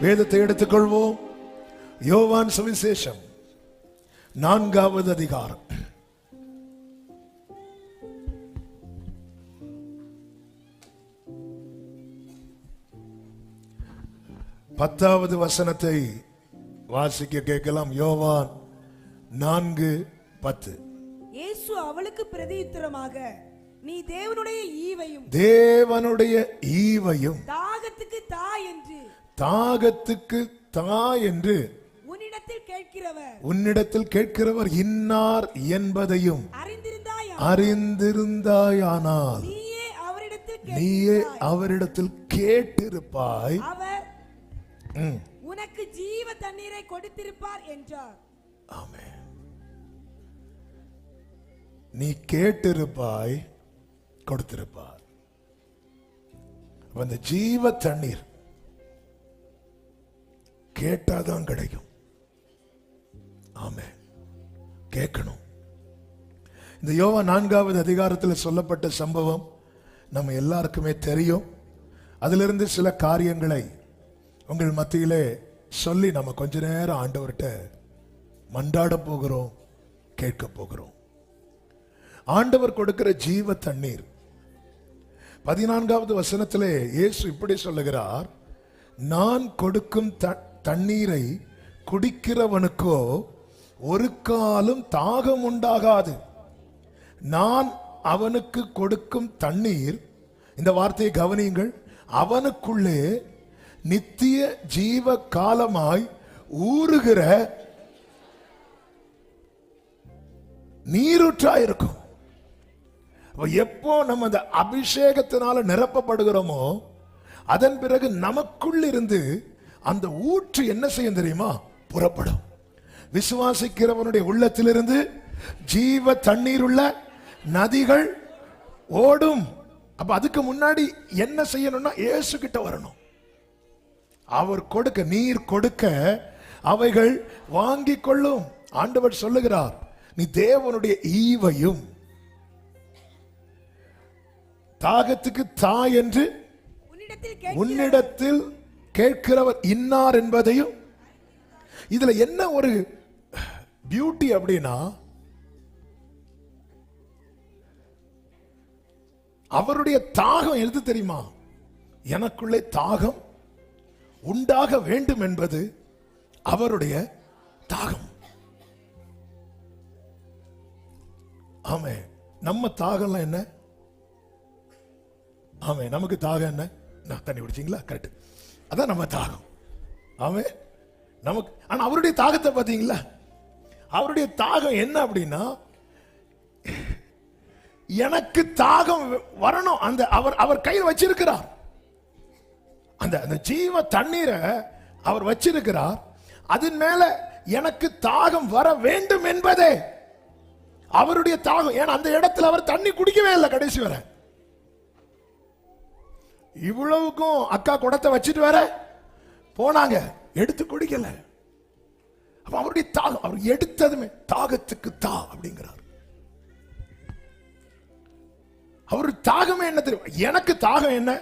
வேதத்தை எடுத்துக்கொள்வோம். யோவான் சுவிசேஷம் 4வது அதிகாரம் 10வது வசனத்தை வாசிக்க கேட்கலாம். யோவான் 4:10. இயேசு அவளுக்கு பிரதியுத்தரமாக, நீ தேவனுடைய ஈவையும் தாகத்துக்கு தா என்று உன்னிடத்தில் கேட்கிறவர் இன்னார் என்பதையும் அறிந்திருந்தாயானால் நீயே அவரிடத்தில் கேட்டிருப்பாய், உனக்கு ஜீவ தண்ணீரை கொடுத்திருப்பார் என்றார். ஆமென். நீ கேட்டிருப்பாய், கொடுத்திருப்பார். அந்த ஜீவ தண்ணீர் கேட்டாதான் கிடைக்கும். ஆமென். கேட்கணும். இந்த யோவான் 4வது அதிகாரத்தில் சொல்லப்பட்ட சம்பவம் நம்ம எல்லாருக்குமே தெரியும். அதிலிருந்து சில காரியங்களை உங்கள் மத்தியிலே சொல்லி நம்ம கொஞ்ச நேரம் ஆண்டவர்கிட்ட மன்றாட போகிறோம், கேட்க போகிறோம். ஆண்டவர் கொடுக்கிற ஜீவ தண்ணீர் 14வது வசனத்திலே இயேசு இப்படி சொல்லுகிறார், நான் கொடுக்கும் தண்ணீரை குடிக்கிறவனுக்கோ ஒரு காலம் தாகம் உண்டாகாது. நான் அவனுக்கு கொடுக்கும் தண்ணீர், இந்த வார்த்தையை கவனியுங்கள், அவனுக்குள்ளே நித்திய ஜீவ காலமாய் ஊறுகிற நீரூற்றாயிருக்கும். எப்போ நம்ம அந்த அபிஷேகத்தினால நிரப்பப்படுகிறோமோ அதன் பிறகு நமக்குள் இருந்து அந்த ஊற்று என்ன செய்யும் தெரியுமா? புறப்படும். விசுவாசிக்கிறவனுடைய உள்ளத்திலிருந்து ஜீவ தண்ணீர் உள்ள நதிகள் ஓடும். அப்ப அதுக்கு முன்னாடி என்ன செய்யணும்னா இயேசு கிட்ட வரணும். அவர் கொடுக்க, நீர் கொடுக்க அவைகள் வாங்கிக் கொள்ளும். ஆண்டவர் சொல்லுகிறார், நீ தேவனுடைய ஈவையும் தாகத்துக்கு தா என்று உன்னிடத்தில் கேட்கிறவர் இன்னார் என்பதையும். இதுல என்ன ஒரு பியூட்டி அப்படின்னா, அவருடைய தாகம் எது தெரியுமா? எனக்குள்ளே தாகம் உண்டாக வேண்டும் என்பது அவருடைய தாகம். ஆமே. நம்ம தாகம்லாம் என்ன? ஆமே, நமக்கு தாகம் என்ன? நான் தண்ணி குடிச்சிங்களா? கரெக்ட், அதான் நம்ம தாகம். ஆமே, நமக்கு. ஆனா அவருடைய தாகத்தை பார்த்தீங்களா? அவருடைய தாகம் என்ன அப்படின்னா, எனக்கு தாகம் வரணும். அந்த அவர் கையில் வச்சிருக்கிறார். அந்த ஜீவ தண்ணீரை அவர் வச்சிருக்கிறார். அதன் மேல எனக்கு தாகம் வர வேண்டும் என்பதே அவருடைய தாகம். ஏன்னா அந்த இடத்துல அவர் தண்ணி குடிக்கவே இல்லை கடைசி வரை. இவ்வளவுக்கும் அக்கா குடத்தை வச்சுட்டு வர போனாங்க, எடுத்து குடிக்கல. அப்ப அவருடைய தாகம், அவர் எடுத்ததுமே தாகத்துக்கு தா அப்படிங்கிறார். அவருடைய தாகமே என்ன தெரியும்? எனக்கு தாகம் என்ன?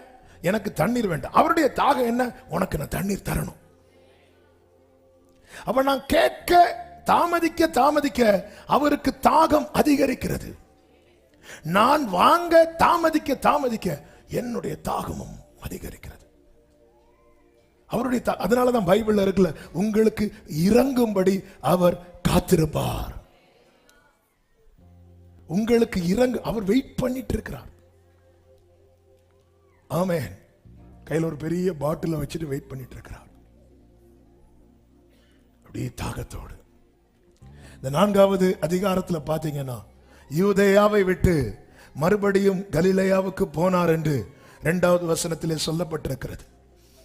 எனக்கு தண்ணீர் வேண்டாம். அவருடைய தாகம் என்ன? உனக்கு நான் தண்ணீர் தரணும். அப்ப நான் கேட்க தாமதிக்க தாமதிக்க அவருக்கு தாகம் அதிகரிக்கிறது. நான் வாங்க தாமதிக்க தாமதிக்க என்னுடைய தாகமும் அதிகரிக்கிறது. அவருடைய அதனாலதான் பைபிள்ல இருக்குல்ல, உங்களுக்கு இறங்கும்படி அவர் காத்திருப்பார். உங்களுக்கு இறங்கு, அவர் வெயிட் பண்ணிட்டு இருக்கிறார். ஆமென். கையில் ஒரு பெரிய பாட்டில வச்சுட்டு வெயிட் பண்ணிட்டு இருக்கிறார், அப்படியே தாகத்தோடு. இந்த 4வது அதிகாரத்தில் பார்த்தீங்கன்னா, யூதேயாவை விட்டு மறுபடியும் கலிலேயாவுக்கு போனார் என்று 2வது வசனத்திலே சொல்லப்பட்டிருக்கிறது.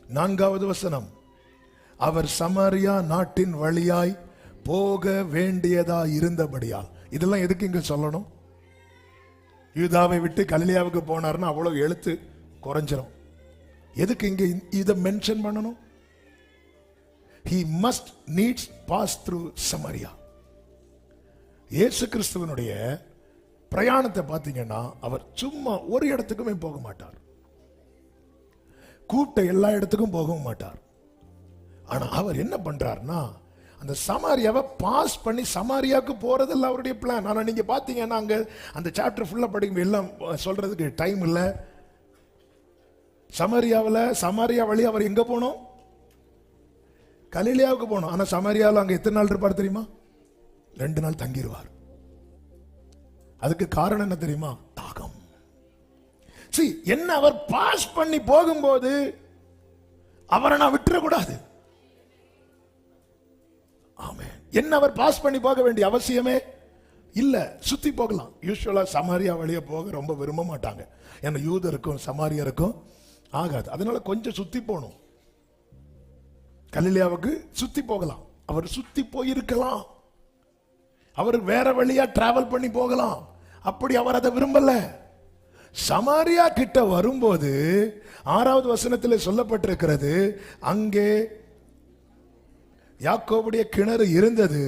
4வது வசனம், அவர் சமாரியா நாட்டின் வழியாய் போக வேண்டியதா இருந்தபடியால். இதெல்லாம் எதுக்கு இங்க சொல்லணும்? யூதாவை விட்டு கலிலேயாவுக்கு போனார்னா அவ்வளவு எழுத்து குறைஞ்சிரும். எதுக்கு இங்க இதை மென்ஷன் பண்ணணும்? He must needs pass through Samaria. இயேசு கிறிஸ்துவனுடைய பிரயாணத்தை பார்த்தீங்கன்னா, அவர் சும்மா ஒரு இடத்துக்குமே போக மாட்டார், கூப்பிட்ட எல்லா இடத்துக்கும் போகவும் மாட்டார். ஆனா அவர் என்ன பண்றாருன்னா அந்த சமாரியாவை பாஸ் பண்ணி சமாரியாவுக்கு போறதில்ல அவருடைய பிளான். ஆனா நீங்க பாத்தீங்கன்னா அங்க அந்த சாப்டர் ஃபுல்லா படிக்கும் எல்லாம் சொல்றதுக்கு டைம் இல்ல. சமாரியா வழி அவர் எங்க போனோம்? கலிலேயாவுக்கு போனோம். ஆனா சமாரியாவில் அங்க எத்தனை நாள் இருப்பார் தெரியுமா? 2 நாள் தங்கிடுவார். அதுக்கு காரணம் என்ன தெரியுமா? தாகம். என்ன அவர் பாஸ் பண்ணி போகும்போது அவரை நான் விட்டுறக்கூடாது. ஆமென். என்ன அவர் பாஸ் பண்ணி போக வேண்டிய அவசியமே இல்ல. சுத்தி போகலாம். யூசுவலா சமாரியா வழியா போக ரொம்ப விரும்ப மாட்டாங்க. ஏன்னா யூதருக்கும் சமாரியருக்கும் ஆகாது. அதனால கொஞ்சம் சுத்தி போகணும். கலிலேயாவுக்கு சுத்தி போகலாம். அவர் சுத்தி போயிருக்கலாம். அவர் வேற வழியா டிராவல் பண்ணி போகலாம். அப்படி அவர் அதை விரும்பல. சமாரியா கிட்ட வரும்போது 6வது வசனத்தில் சொல்லப்பட்டிருக்கிறது, அங்கே யாக்கோபுடைய கிணறு இருந்தது.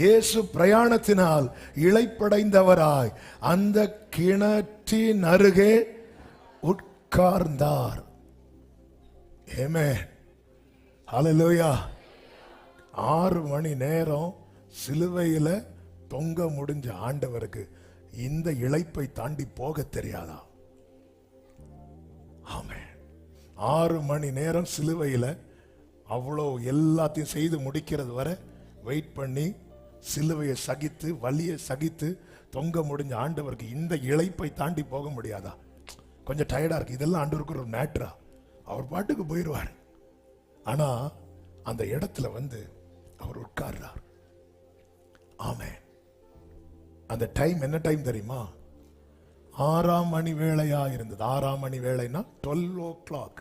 இயேசு பிரயாணத்தினால் இளைப்படைந்தவராய் அந்த கிணற்றின் அருகே உட்கார்ந்தார். ஆமென். ஹல்லேலூயா. 6 மணி நேரம் சிலுவையில தொங்க முடிஞ்ச ஆண்டவருக்கு இந்த இளைப்பை தாண்டி போக தெரியாதா? ஆமென். 6 மணி நேரம் சிலுவையில அவ்வளோ எல்லாத்தையும் செய்து முடிக்கிறது வரை வெயிட் பண்ணி சிலுவையை சகித்து வலியை சகித்து தொங்க முடிஞ்ச ஆண்டவருக்கு இந்த இளைப்பை தாண்டி போக முடியாதா? கொஞ்சம் டயர்டா இருக்கு. இதெல்லாம் ஆண்டவருக்கு ஒரு மேட்டரா? அவர் பாட்டுக்கு போயிடுவார். ஆனா அந்த இடத்துல வந்து அவர் உட்கார்றார். ஆமென். அந்த டைம் என்ன டைம் தெரியுமா? 6ஆம் மணி வேளையா இருந்தது. 6ஆம் மணி வேளைனா 12 o'clock.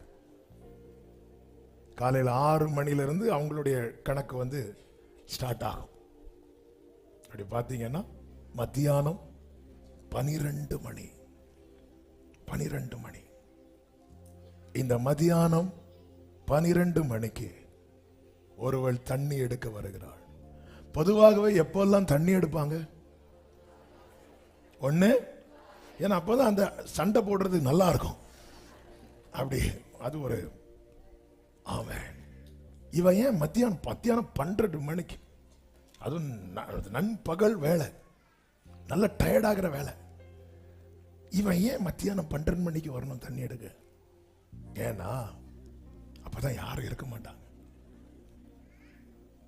காலையில் 6 மணிலிருந்து அவங்களுடைய கணக்கு வந்து ஸ்டார்ட் ஆகும். அப்படி பார்த்தீங்கன்னா மத்தியானம் 12 மணி. 12 மணி. இந்த மத்தியானம் 12 மணிக்கு ஒருவள் தண்ணி எடுக்க வருகிறாள். பொதுவாகவே எப்பெல்லாம் தண்ணி எடுப்பாங்க? ஒண்ணு, ஏன்னா அப்போதான் அந்த சண்டை போடுறதுக்கு நல்லா இருக்கும். அப்படி அது ஒரு. ஆமென். இவன் ஏன் மத்தியானம் 12 மணிக்கு, அதுவும் நண்பகல் வேலை, நல்ல டயர்டாகிற வேலை, இவன் ஏன் மத்தியானம் 12 மணிக்கு வரணும் தண்ணி எடுக்க? ஏன்னா அப்பதான் யாரும் இருக்க மாட்டாங்க.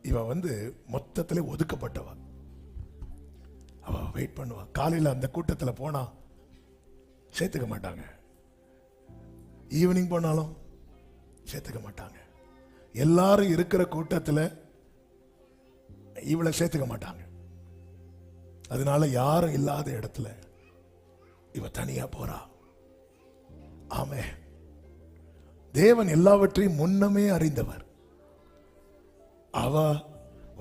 இவன் வந்து மொத்தத்திலே ஒதுக்கப்பட்டவ. அவ வெயிட் பண்ணுவா. காலையில் அந்த கூட்டத்தில் போனா சேர்த்துக்க மாட்டாங்க. ஈவினிங் போனாலும் சேர்த்துக்க மாட்டாங்க. எல்லாரும் இருக்கிற கூட்டத்தில் இவளை சேர்த்துக்க மாட்டாங்க. அதனால யாரும் இல்லாத இடத்துல இவ தனியா போறா. ஆமே. தேவன் எல்லாவற்றையும் முன்னமே அறிந்தவர். அவ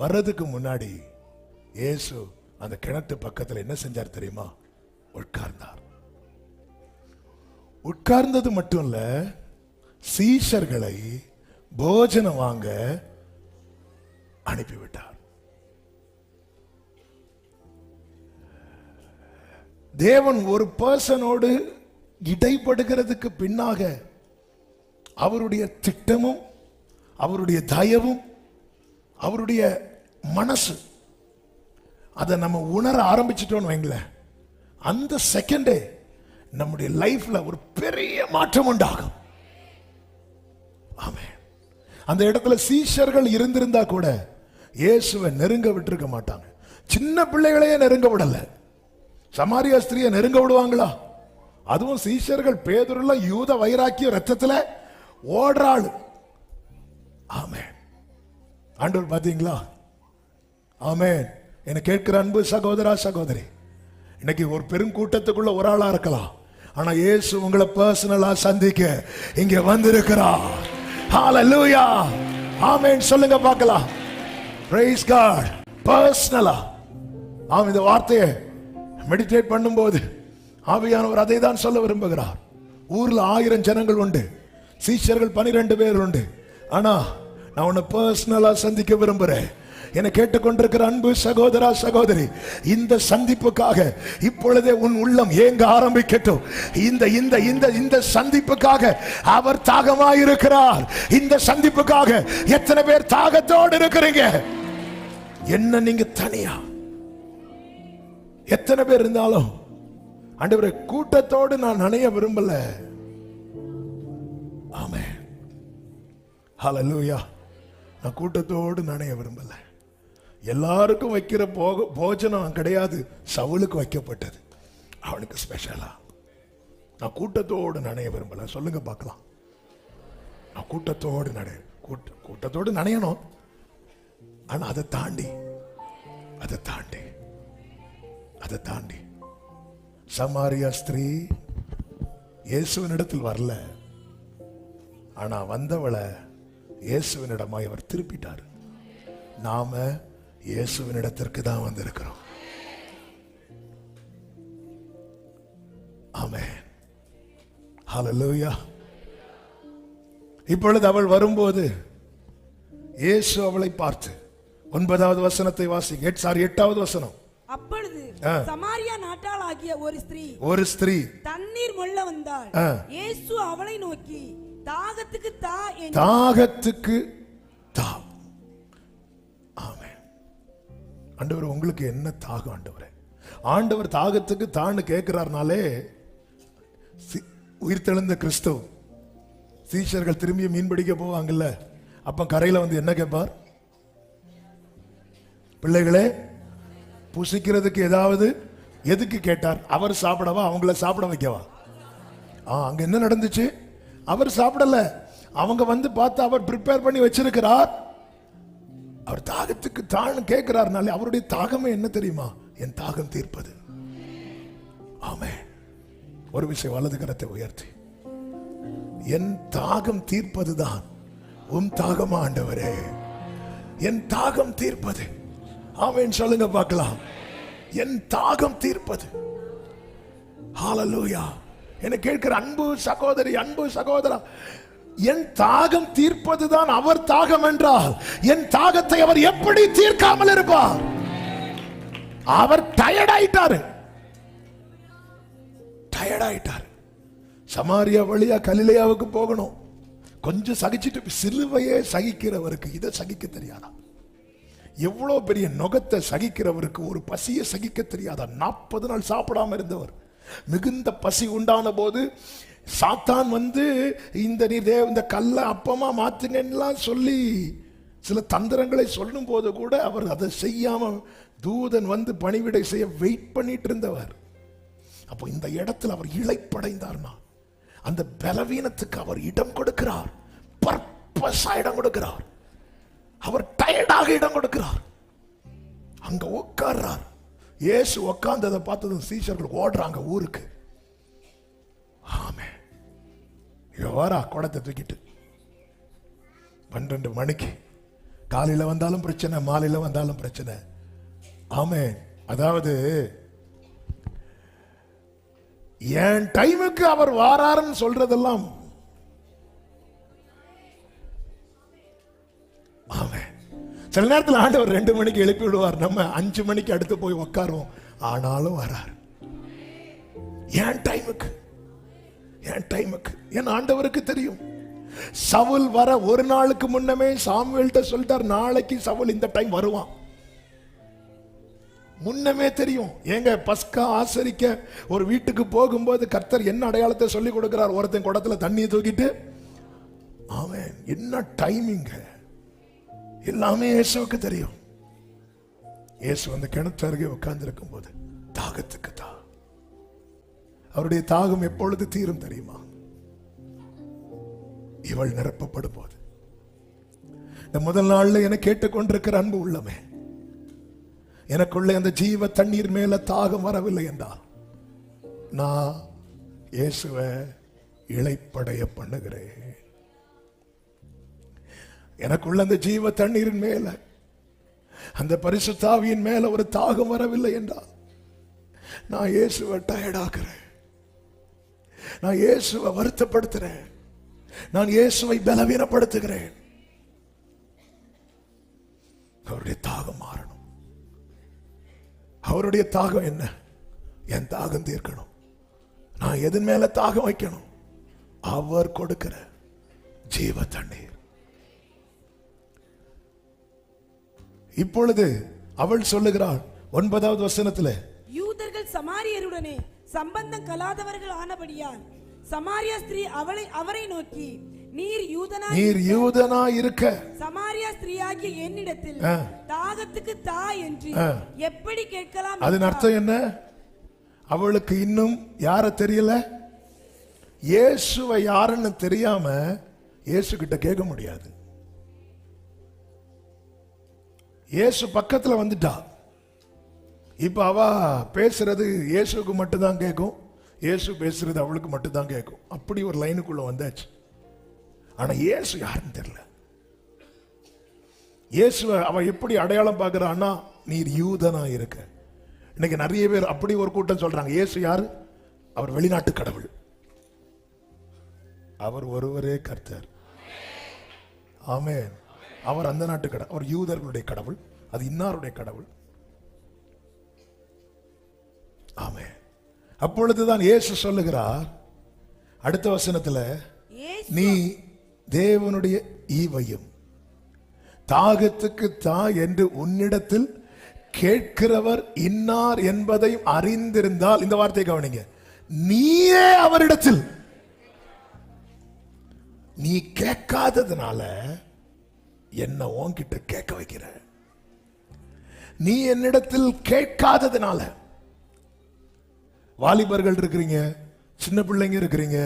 வர்றதுக்கு முன்னாடி இயேசு அந்த கிணத்து பக்கத்தில் என்ன செஞ்சார் தெரியுமா? உட்கார்ந்தார். உட்கார்ந்தது மட்டும் இல்ல, சீஷர்களை போஜனம் வாங்க அனுப்பிவிட்டார். தேவன் ஒரு பர்சனோடு இடைப்படுகிறதுக்கு பின்னாக அவருடைய திட்டமும் அவருடைய தயவும் அவருடைய மனசு, அதை நம்ம உணர ஆரம்பிச்சிட்டோம்னு வைங்களேன், அந்த செகண்டே நம்முடைய லைஃப்ல ஒரு பெரிய மாற்றம் உண்டாகும். ஆமென். அந்த இடத்துல சீஷர்கள் இருந்திருந்தா கூட இயேசுவை நெருங்க விட்டுருக்க மாட்டாங்க. சின்ன பிள்ளைகளையே நெருங்க விடல. சமாரியா ஸ்திரியை நெருங்க விடுவாங்களா? அதுவும் சீஷர்கள் பேதுருல யூத வைராக்கிய ரத்தத்துல ஓடுறாள். ஆமென். ஆண்டவர் பாத்தீங்களா? ஆமென். என்ன கேட்கிற அன்பு சகோதரா சகோதரி, இன்னைக்கு ஒரு பெரும் கூட்டத்துக்குள்ள ஒரு ஆளா இருக்கலாம், ஆனா இயேசு உங்களை பர்சனலா சந்திக்க இங்க வந்திருக்கிறார். ஹalleluya. ஆமென். சொல்லுங்க பார்க்கலாம். praise god. பர்சனலா. ஆம். இந்த வார்த்தையை மெடிடேட் பண்ணும்போது ஆவியானவர் அதை தான் சொல்ல விரும்புகிறார். ஊர்ல 1000 ஜனங்கள் உண்டு, சீஷர்கள் 12 பேர் உண்டு. ஆனா நான் உன்னை பர்சனலா சந்திக்க விரும்புறேன். என்னை கேட்டுக்கொண்டிருக்கிற அன்பு சகோதரா சகோதரி, இந்த சந்திப்புக்காக இப்பொழுதே உன் உள்ளம் ஏங்க ஆரம்பிக்கட்டும். இந்த இந்த இந்த இந்த சந்திப்புக்காக அவர் தாகமாயிருக்கிறார். இந்த சந்திப்புக்காக எத்தனை பேர் தாகத்தோடு இருக்கிறீங்க? என்ன நீங்க தனியா எத்தனை பேர் இருந்தாலும், ஆண்டவரே கூட்டத்தோடு நான் நனைய விரும்பல. ஆமென், ஹல்லேலூயா. நான் கூட்டத்தோடு நனைய விரும்பல. எல்லாருக்கும் வைக்கிற போஜனம் கிடையாது, சவுலுக்கு வைக்கப்பட்டது. அவனுக்கு ஸ்பெஷலா. நான் கூட்டத்தோடு நனைய விரும்பல. சொல்லுங்க பார்க்கலாம். நான் கூட்டத்தோடு கூட்டத்தோடு நனையணும். ஆனா அதை தாண்டி சமாரியா ஸ்திரீ இயேசுவினிடத்தில் வரல. ஆனா வந்தவளை இயேசுவினிடமாய் அவர் திருப்பிட்டார். நாம இயேசுவினிடத்திற்கு தான் வந்திருக்கிறோம். ஆமென், ஹல்லேலூயா. இப்பொழுது அவள் வரும்போது இயேசு அவளை பார்த்து 9வது வசனத்தை வாசிங்க. 8வது வசனம். அப்பொழுது சமாரியா நாட்டாள் ஆகிய ஒரு ஸ்திரீ தண்ணீர் மொள்ள வந்தாள். இயேசு அவளை நோக்கி, தாகத்துக்கு தா. ஆமென். ஆண்டவர், உங்களுக்கு என்ன தாகம் ஆண்டவரே? ஆண்டவர் தாகத்துக்கு தான்னு கேட்கிறார்னாலே, உயிர்த்தெழுந்த கிறிஸ்து சீஷர்கள் திரும்பி மீன் பிடிக்க போவாங்கல்ல, அப்ப கரையில வந்து என்ன கேட்பார்? பிள்ளைகளே, புசிக்கிறதுக்கு ஏதாவது. எதுக்கு கேட்டார்? அவர் சாப்பிடவா, அவங்கள சாப்பிட வைக்கவா? அங்க என்ன நடந்துச்சு? அவர் சாப்பிடல, அவங்க வந்து பார்த்து அவர் ப்ரிப்பேர் பண்ணி வச்சிருக்கிறார். அவர் தாகத்துக்கு தான் கேட்கிறார்னாலே அவருடைய தாகமே என்ன தெரியுமா? என் தாகம் தீர்ப்பது. ஆமென். ஒரு விஷயம், வலது கரத்தை உயர்த்தி, என் தாகம் தீர்ப்பதுதான் உன் தாகம் ஆண்டவரே. என் தாகம் தீர்ப்பது. ஆமென் சொல்லுங்க பார்க்கலாம். என் தாகம் தீர்ப்பது. ஹல்லேலூயா. என்ன கேட்கிற அன்பு சகோதரி, அன்பு சகோதரா, என் தாகம் தீர்ப்பதுதான் அவர் தாகம் என்றால் என் தாகத்தை அவர் எப்படி தீர்க்காமல் இருப்பார்? அவர் டயர்ட் ஆயிட்டாரு. சமாரியா வழியா கலிலேயாவுக்கு போகணும். கொஞ்சம் சகிச்சிட்டு, சிலுவையே சகிக்கிறவருக்கு இதை சகிக்க தெரியாதா? எவ்வளவு பெரிய நுகத்தை சகிக்கிறவருக்கு ஒரு பசியை சகிக்க தெரியாதா? 40 நாள் சாப்பிடாம இருந்தவர். மிகுந்த பசி உண்டான போது சாத்தான் வந்து இந்த கல்லை அப்பமா மாத்தினேன்லாம் சொல்லி சில தந்திரங்களை சொல்லும் போது கூட அவர் அதை செய்யாம தூதன் வந்து பணிவிடை செய்ய வெயிட் பண்ணிட்டு இருந்தவர். அப்போ இந்த இடத்துல அவர் இளைப்படைந்தார்னா, அந்த பலவீனத்துக்கு அவர் இடம் கொடுக்கிறார். பர்பஸா இடம் கொடுக்கிறார். அவர் டயர்டாக இடம் கொடுக்கிறார். அங்க உட்கார்றார். இயேசு உட்கார்ந்ததை பார்த்ததும் சீஷர்கள் ஓடுறாங்க ஊருக்கு. ஆமென். யோரா குடத்தை தூக்கிட்டு 12 மணிக்கு, காலையில வந்தாலும் பிரச்சனை, மாலையில வந்தாலும் பிரச்சனை. ஆமென். அதாவது என் டைமுக்கு அவர் வாராருன்னு சொல்றதெல்லாம். ஆமென். சில நேரத்தில் ஆண்டவர் 2 மணிக்கு எழுப்பி விடுவார், நம்ம 5 மணிக்கு அடுத்து போய் உட்காருவோம். ஆனாலும் வரார். என் டைமுக்கு என் ஆண்டவருக்கு தெரியும். சவுல் வர ஒரு நாளுக்கு முன்னமே சாமுவேல்ட்ட சொல்லிட்டார், நாளைக்கு சவுல் இந்த டைம் வருவான். முன்னமே தெரியும். ஏங்க, பஸ்கா ஆசரிக்க ஒரு வீட்டுக்கு போகும்போது கர்த்தர் என்ன அடையாளத்தை சொல்லி கொடுக்கிறார்? ஒருத்தன் குடத்துல தண்ணியை தூக்கிட்டு. ஆமென். என்ன டைமிங்! எல்லாமே இயேசுவுக்கு தெரியும். இயேசு அந்த கிணத்து அருகே உட்கார்ந்து இருக்கும் போது தாகத்துக்கு தா. அவருடைய தாகம் எப்பொழுது தீரும் தெரியுமா? இவள் நிரப்பப்படும் போது. இந்த முதல் நாள்ல என கேட்டுக்கொண்டிருக்கிற அன்பு உள்ளமே, எனக்குள்ள அந்த ஜீவ தண்ணீர் மேல தாகம் வரவில்லை என்றால் நான் இயேசுவை இளைப்படைய பண்ணுகிறேன். எனக்குள்ள அந்த ஜீவ தண்ணீரின் மேல, அந்த பரிசுத்த ஆவியின் மேல ஒரு தாகம் வரவில்லை என்றால் நான் இயேசுவை டயர்டாக்குறேன். நான் இயேசுவை வருத்தப்படுத்துறேன். நான் இயேசுவை பலவீனப்படுத்துகிறேன். அவருடைய தாகம் தாகம் மாறணும். அவருடைய தாகம் என்ன? என் தாகம் தீர்க்கணும். நான் எதன் மேல தாகம் வைக்கணும்? அவர் கொடுக்கிற ஜீவ தண்ணீர். இப்பொழுது அவள் சொல்லுகிறாள் 9வது வசனத்துல, யூதர்கள் சமாரியருடனே சம்பந்தம் கலாதவர்கள் ஆனபடியால் சமாரியா ஸ்திரீ அவரை நோக்கி, நீர் யூதனா இருக்க சமாரியா ஸ்திரீயாகிய என்னிடத்தில் தாகத்துக்கு தா என்று எப்படி கேட்கலாம்? அதன் அர்த்தம் என்ன? அவளுக்கு இன்னும் யார தெரியல, இயேசுவை யாருன்னு தெரியாம இயேசு கிட்ட கேட்க முடியாது. இயேசு பக்கத்துல வந்துட்டா. இப்ப அவ பேசுறது இயேசுக்கு மட்டும்தான் கேட்கும், இயேசு பேசுறது அவளுக்கு மட்டும்தான் கேட்கும். அப்படி ஒரு லைனுக்குள்ள வந்தாச்சு. ஆனா இயேசு யாருன்னு தெரியல. இயேசுவை அவ எப்படி அடையாளம் பார்க்கிறான்னா, நீர் யூதனா இருக்க. இன்னைக்கு நிறைய பேர் அப்படி ஒரு கூட்டம் சொல்றாங்க, இயேசு யாரு? அவர் வெளிநாட்டு கடவுள். அவர் ஒருவரே கர்த்தர். ஆமென். அவர் அந்த நாட்டு கடவுள், அவர் யூதர்களுடைய கடவுள், அது இன்னாருடைய கடவுள். ஆமென். அப்பொழுதுதான் இயேசு சொல்லுகிறார் அடுத்த வசனத்துல, நீ தேவனுடைய ஈவையும் தாகத்துக்கு தா என்று உன்னிடத்தில் கேட்கிறவர் இன்னார் என்பதையும் அறிந்திருந்தால், இந்த வார்த்தையை கவனிங்க, நீயே அவரிடத்தில், நீ கேட்காததுனால என்ன உன்கிட்ட கேட்க வைக்கிற. நீ என்னிடத்தில் கேட்காததுனால. வாலிபர்கள் இருக்கிறீங்க, சின்ன பிள்ளைங்க இருக்கிறீங்க,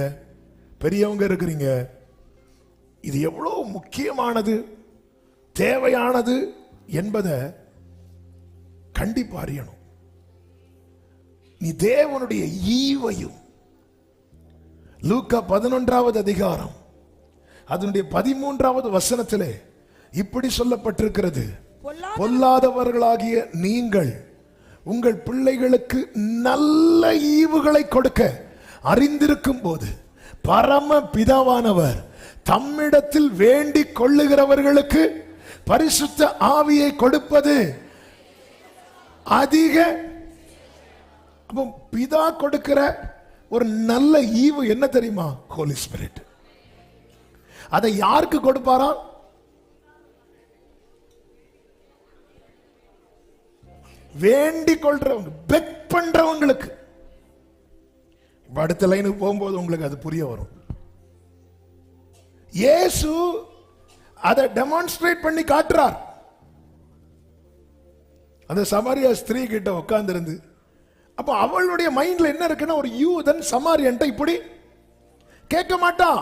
பெரியவங்க இருக்கிறீங்க. இது எவ்வளவு முக்கியமானது, தேவையானது என்பதை கண்டிப்பா அறியணும். நீ தேவனுடைய ஈவையும், லூக்கா 11வது அதிகாரம் அதனுடைய 13வது வசனத்திலே இப்படி சொல்லப்பட்டிருக்கிறது, பொல்லாதவர்களாகிய நீங்கள் உங்கள் பிள்ளைகளுக்கு நல்ல ஈவுகளை கொடுக்க அறிந்திருக்கும் போது பரம பிதாவானவர் தம்மிடத்தில் வேண்டிக் கொள்ளுகிறவர்களுக்கு பரிசுத்த ஆவியை கொடுப்பது அதிக. அப்போ பிதா கொடுக்கிற ஒரு நல்ல ஈவு என்ன தெரியுமா? ஹோலி ஸ்பிரிட். அதை யாருக்கு கொடுப்பாரா? வேண்டிக் கொள்றவங்க, பெக் பண்றவங்களுக்கு. அடுத்த லைனுக்கு போகும்போது உங்களுக்கு அது புரிய வரும். இயேசு அதை டெமான்ஸ்ட்ரேட் பண்ணி காட்டுறார். அந்த சமாரியா ஸ்திரீ கிட்ட உட்கார்ந்து இருந்து, அப்ப அவளுடைய மைண்ட்ல என்ன இருக்குன்னா, ஒரு யூதன் சமாரியன்ட்ட இப்படி கேட்க மாட்டான்.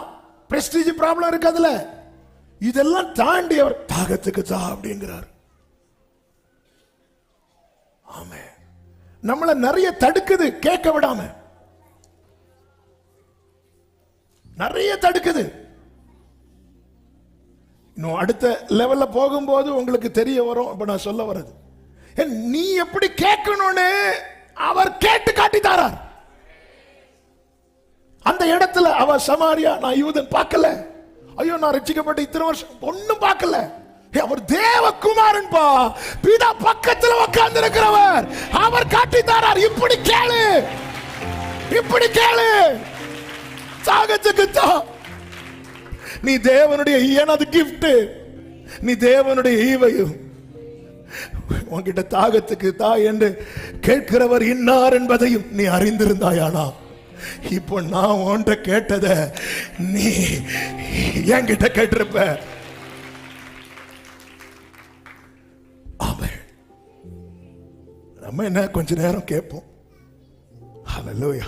பிரஸ்டீஜ் ப்ராப்ளம் இருக்கு அதுல. இதெல்லாம் தாண்டி அவர் தாகத்துக்கு தா அப்படிங்கிறார். ஆமே. நம்மள நிறைய தடுக்குது, கேட்க விடாம நிறைய தடுக்குது. இன்னும் அடுத்த லெவல்ல போகும்போது உங்களுக்கு தெரிய வரும். இப்ப நான் சொல்ல வர்றது, நீ எப்படி கேட்கணும்னு அவர் கேட்டு காட்டி தாரார். அந்த இடத்துல அவ சமாரியா, நான் யூதன் பார்க்கல, ஐயோ நான் ரட்சிக்கப்பட்ட இத்தனை வருஷம் ஒண்ணும் பார்க்கல. அவர் தேவகுமாரன் பா, பிதா பக்கத்துல உட்கார்ந்து இருக்கிறவர், அவர் காட்டி தாரார். இப்படி கேளு, இப்படி கேளு, தாகத்துக்கு தா. நீ தேவனுடைய எனது கிஃப்ட், நீ தேவனுடைய ஈவையும் உன்கிட்ட தாகத்துக்கு தா என்று கேட்கிறவர் இன்னார் என்பதையும் நீ அறிந்திருந்தாயானா, இப்போ நான் உன்கிட்ட கேட்டத நீ என்கிட்ட கேட்டிருப்ப. ஆமென். நம்ம என்ன கொஞ்ச நேரம் கேட்போம். ஹல்லேலூயா,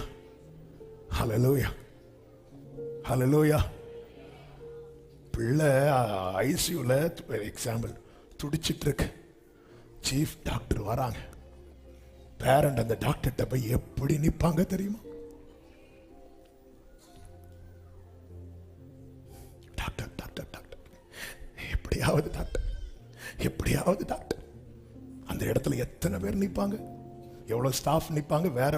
ஹல்லேலூயா, ஹல்லேலூயா. பிள்ளை ஐசியூல எக்ஸாம்பிள் துடிச்சிட்டு இருக்கு. சீஃப் டாக்டர் வராங்க. பேரண்ட் அந்த டாக்டர்கிட்ட போய் எப்படி நிப்பாங்க தெரியுமா? டாக்டர் டாக்டர் டாக்டர், எப்படியாவது டாக்டர், எப்படியாவது டாக்டர். அந்த இடத்துல எத்தனை பேர் நிப்பாங்க, எவ்வளவு ஸ்டாஃப் நிப்பாங்க, வேற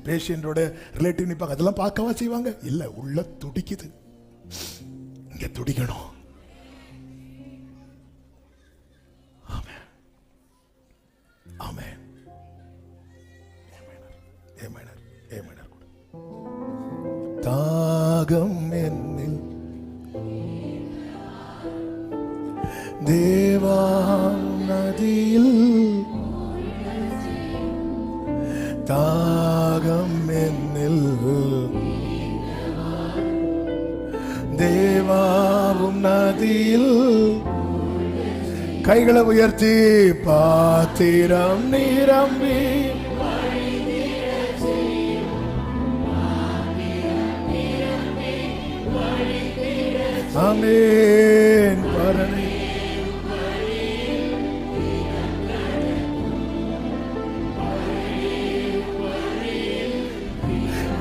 பேஷியண்டோட ரிலேட்டிவ் நிப்பாங்க. அதெல்லாம் பார்க்கவா செய்வாங்க? இல்ல, உள்ள துடிக்குது. இங்க துடிக்கணும். தாகம் என்னில் தேவா நதியில் தாகம் என்னில் தேவாவும் நதியில் கைகளை உயர்த்தி பாத்திரம் நிரம்பி ஆமென் பரணி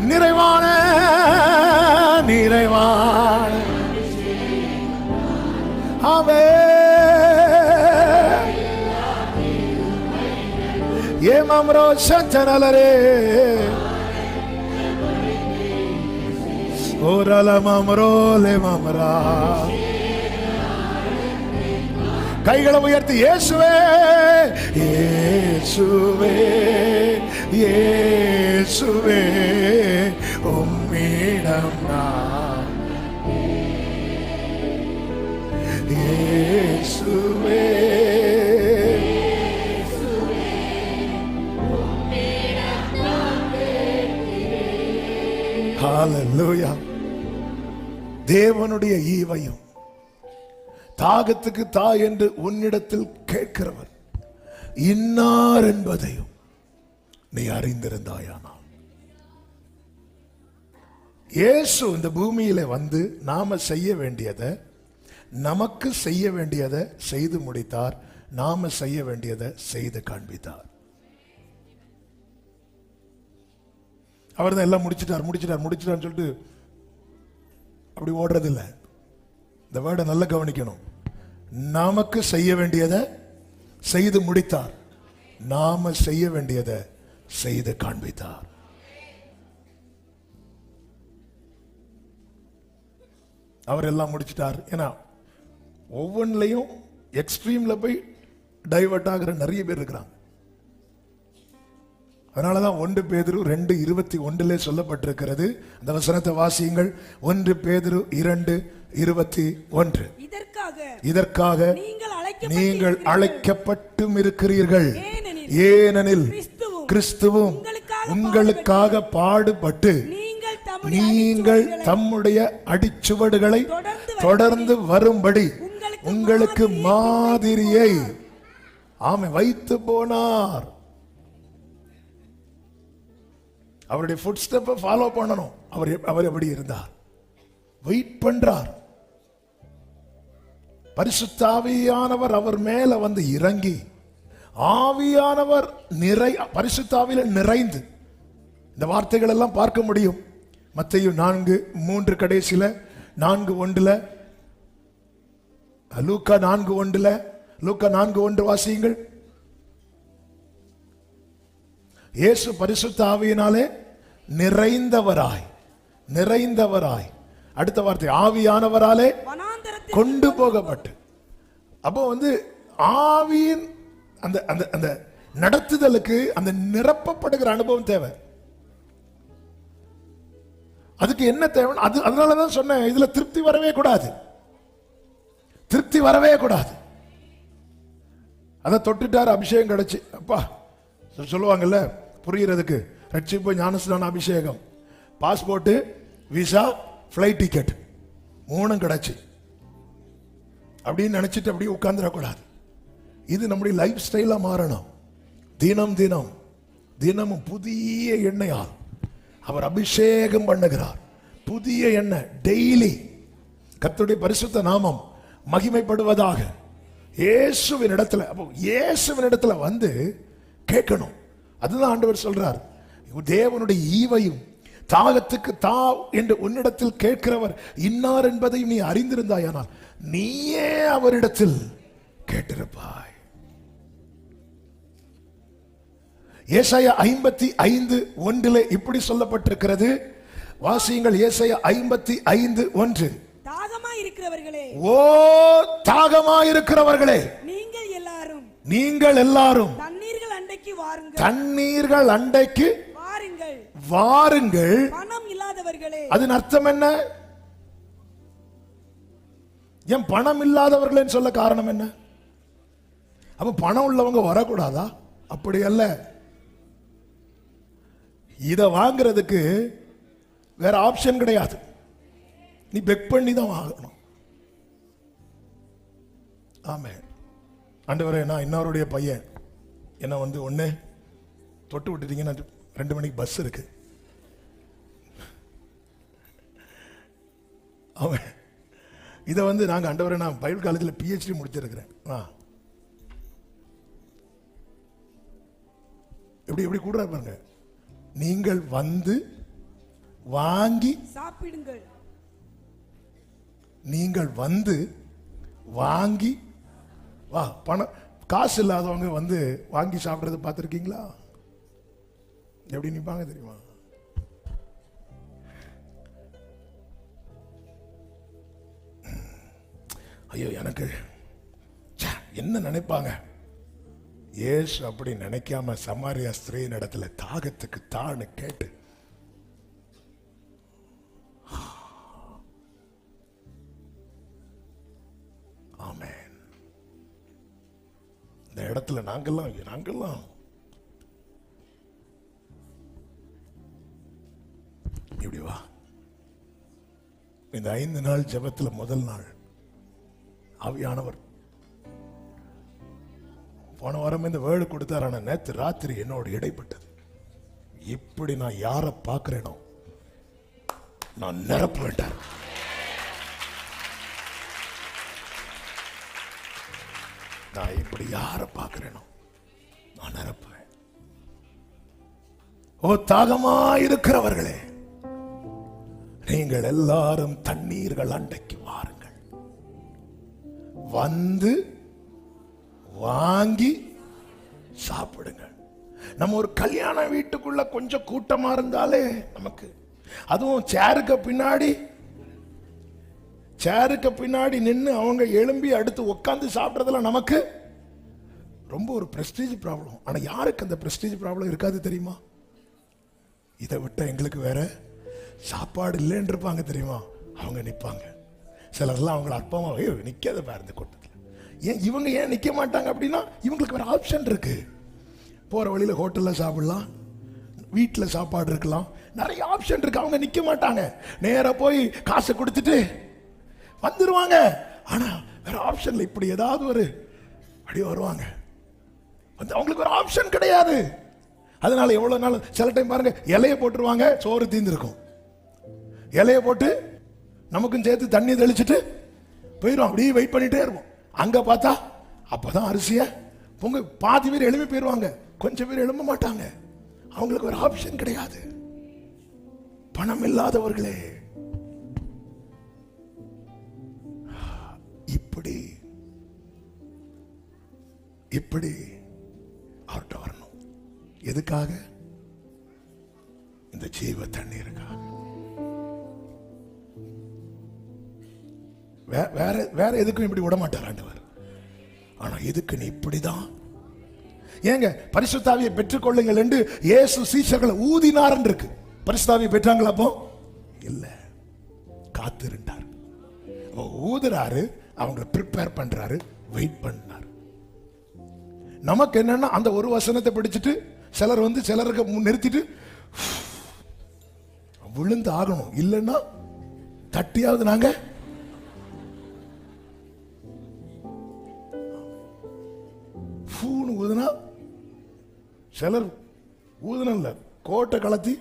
நிறைவான நிறைவான ஆமென் ஏமம்ரோ சஞ்சனலரே ஓரலமம்ரோலே மம்ரா கைகளை உயர்த்தி இயேசுவே இயேசுவே இயேசுவே உம்மிடம் நான் இயேசுவே ஹalleluya தேவனுடைய ஈவையும் தாகத்துக்கு தா என்று உன்னிடத்தில் கேட்கிறவர் இன்னார் என்பதையும் நீ அறிந்திருந்தாயானால். இயேசு இந்த பூமியில வந்து நாம செய்ய வேண்டியதை நமக்கு செய்ய வேண்டியதை செய்து முடித்தார். நாம செய்ய வேண்டியதை செய்து காண்பித்தார். அவர் தான் எல்லாம் முடிச்சிட்டார் சொல்லிட்டு அப்படி ஓடுறதில்லை. இந்த வேர்டை நல்லா கவனிக்கணும். நமக்கு செய்ய வேண்டியதை செய்து முடித்தார். நாம செய்ய வேண்டியதை செய்து காண்பித்தார். அவர் எல்லாம் முடிச்சிட்டார். ஏன்னா ஒவ்வொன்றிலையும் எக்ஸ்ட்ரீம்ல போய் டைவர்ட் ஆகிற நிறைய பேர் இருக்கிறாங்க. அதனாலதான் 1 பேதுரு 2:21 சொல்லப்பட்டிருக்கிறது. அந்த வசனத்தை வாசியுங்கள். 1 பேதுரு 2:21. இதற்காக நீங்கள் அழைக்கப்பட்டும் இருக்கிறீர்கள். ஏனெனில் கிறிஸ்துவும் உங்களுக்காக பாடுபட்டு நீங்கள் தம்முடைய அடிச்சுவடுகளை தொடர்ந்து வரும்படி உங்களுக்கு மாதிரியை வைத்து போனார். அவருடைய ஃபுட் ஸ்டெப்பை ஃபாலோ பண்ணணும். அவர் எப்படி இருந்தார்? வெயிட் பண்றார். பரிசுத்த ஆவியானவர் அவர் மேல வந்து இறங்கி, ஆவியானவர் பரிசுத்த ஆவியில நிறைந்து, இந்த வார்த்தைகள் எல்லாம் பார்க்க முடியும். மத்தேயு 4:3 கடைசியில 4:1, லூக்கா 4:1 வாசியுங்கள். இயேசு பரிசுத்த ஆவியினாலே நிறைந்தவராய் அடுத்த வார்த்தை ஆவியானவராலே கொண்டு போகப்பட்டு. அப்போ வந்து ஆவியின் அந்த அந்த அந்த நடத்துதலுக்கு அந்த நிரப்பப்படுகிற அனுபவம் தேவை. அதுக்கு என்ன தேவை? அதனாலதான் சொன்னேன், இதுல திருப்தி வரவே கூடாது. அதை தொட்டுட்டாரு, அபிஷேகம் கிடைச்சு. அப்பா சொல்லுவாங்கல்ல புரியுறதுக்கு, ரட்சிப்பு, ஞானஸ்நான, அபிஷேகம், பாஸ்போர்ட், விசா, ஃப்ளைட் டிக்கெட் 3 கிடைச்சு அப்படின்னு நினைச்சிட்டு அப்படியே உட்கார்ந்துடக்கூடாது. இது நம்முடைய லைஃப் ஸ்டைலா மாறணும். தினமும் புதிய எண்ணெயால் அவர் அபிஷேகம் பண்ணுகிறார். புதிய எண்ணெய் டெய்லி. கர்த்தருடைய பரிசுத்த நாமம் மகிமைப்படுவதாக. இயேசுவின் இடத்துல வந்து கேட்கணும். அதுதான் ஆண்டவர் சொல்றார், தேவனுடைய ஈவையும் தாகத்துக்கு தா என்று உன்னிடத்தில் கேட்கிறவர் இன்னார் என்பதையும் நீ அறிந்திருந்தாயானால் நீயே அவரிடத்தில் கேட்டிருப்பாய். ஏசாயா 55:1 இப்படி சொல்லப்பட்டிருக்கிறது. வாசியுங்கள். ஏசாயா 55:1. தாகமாயிருக்கிறவர்களே, நீங்கள் எல்லாரும் தண்ணீர்கள் அண்டைக்கு வாருங்கள். இல்லாதவர்களே. அதன் அர்த்தம் என்ன? ஏன் பணம் இல்லாதவர்களேன்னு சொல்ல காரணம் என்ன? அப்ப பணம் உள்ளவங்க வரக்கூடாதா? அப்படி அல்ல. இத வாங்குறதுக்கு வேற ஆப்ஷன் கிடையாது. நீ பெக் பண்ணி தான் வாங்கணும். ஆமே. ஆண்டவரே, நான் இன்னொருடைய பையன் என்ன ஒண்ணு தொட்டு விட்டுட்டீங்கன்னா 2 மணிக்கு பஸ் இருக்கு. அவன் இதை நாங்க ஆண்டவரே, நான் பைபிள் காலேஜில் PhD முடிச்சிருக்கிறேன். எப்படி கூட பாருங்க. நீங்கள் வந்து வாங்கி சாப்பிடுங்கள். நீங்கள் வந்து வாங்கி வா. பணம் காசு இல்லாதவங்க வாங்கி சாப்பிடுறது பார்த்துருக்கீங்களா? எப்படி நிப்பாங்க தெரியுமா? ஐயோ, எனக்கு என்ன நினைப்பாங்க? ஏசு அப்படி நினைக்காம சமாரியா ஸ்திரீயின் இடத்துல தாகத்துக்கு தான்னு கேட்டு, ஆமென். இந்த இடத்துல நாங்கெல்லாம் இப்படி வா. இந்த 5 நாள் ஜெபத்துல முதல் நாள் ஆவியானவர் போன வாரம் இந்த வேர்டு கொடுத்தாரான, நேற்று ராத்திரி என்னோட இடைப்பட்டது. இப்படி நான் யாரை பார்க்கிறேனோ நான் நிரப்ப வேண்டாம். நான் இப்படி யாரை பார்க்கிறேனோ நான் நிரப்புவேன். ஓ தாகமா இருக்கிறவர்களே, நீங்கள் எல்லாரும் தண்ணீர்கள் அண்டைக்கு வாருங்கள். வந்து வாங்கி சாப்பிடுங்க. நம்ம ஒரு கல்யாண வீட்டுக்குள்ள கொஞ்சம் கூட்டமா இருந்தாலே நமக்கு, அதுவும் சேருக்கு பின்னாடி நின்று அவங்க எழும்பி அடுத்து உட்காந்து சாப்பிட்றதுல நமக்கு ரொம்ப ஒரு பிரஸ்டீஜ் ப்ராப்ளம். ஆனா யாருக்கு அந்த பிரஸ்டீஜ் ப்ராப்ளம் இருக்காது தெரியுமா? இதை விட்ட எங்களுக்கு வேற சாப்பாடு இல்லைன்னு இருப்பாங்க தெரியுமா? அவங்க நிற்பாங்க. சிலர்லாம் அவங்கள அற்பமாவே நிற்காத பாருந்த கூட்டத்தில். இவங்க ஏன் நிற்க மாட்டாங்க அப்படின்னா, இவங்களுக்கு வேற ஆப்ஷன் இருக்கு. போற வழியில ஹோட்டல்ல சாப்பிடலாம், வீட்டில் சாப்பாடு இருக்கலாம், நிறைய ஆப்ஷன் இருக்கு. அவங்க நிற்க மாட்டாங்க, நேரா போய் காசு கொடுத்துட்டு வந்துருவாங்க. ஆனா வேற ஆப்ஷன்ல இப்படி ஏதாவது ஒரு அப்படியே வருவாங்க. அவங்களுக்கு ஒரு ஆப்ஷன் கிடையாது. அதனால எவ்வளவு நாள் சில டைம் பாருங்க, இலைய போட்டுருவாங்க, சோறு தீர்ந்துருக்கும். இலைய போட்டு நமக்கும் சேர்த்து தண்ணி தெளிச்சுட்டு போயிடும். அப்படியே வெயிட் பண்ணிட்டே இருப்போம். அங்க பார்த்தா அப்பதான் அரிசிய பொங்க பாதி பேர் எழுப்பி போயிருவாங்க, கொஞ்சம் பேர் எழும்ப மாட்டாங்க. அவங்களுக்கு ஒரு ஆப்ஷன் கிடையாது. பணம் இல்லாதவர்களே, இப்படி இப்படி அவர்கிட்ட வரணும். எதுக்காக? இந்த ஜீவ தண்ணீருக்காக. வேற எதுக்கும் இப்படி விட மாட்டார் ஆண்டவர். ஆனா இதுக்கு நீ இப்படிதான். ஏங்க, பரிசுத்தாவியை பெற்றுக்கொள்ளுங்கள் என்று இயேசு சீஷர்களை ஊதினார் இருக்கு. பரிசுத்தாவியை பெற்றாங்களா? அப்போ இல்ல, காத்திருந்தார். ஊதுறாரு, அவங்க ப்ரிப்பேர் பண்றாரு, வெயிட் பண்ணார். நமக்கு என்னன்னா, அந்த ஒரு வசனத்தை பிடிச்சிட்டு சிலர் சிலருக்கு நிறுத்திட்டு விழுந்து ஆகணும். இல்லைன்னா தட்டியாவது நாங்க ஊதுனா, சிலர் ஊதுனல்ல கோட்டை கலத்தி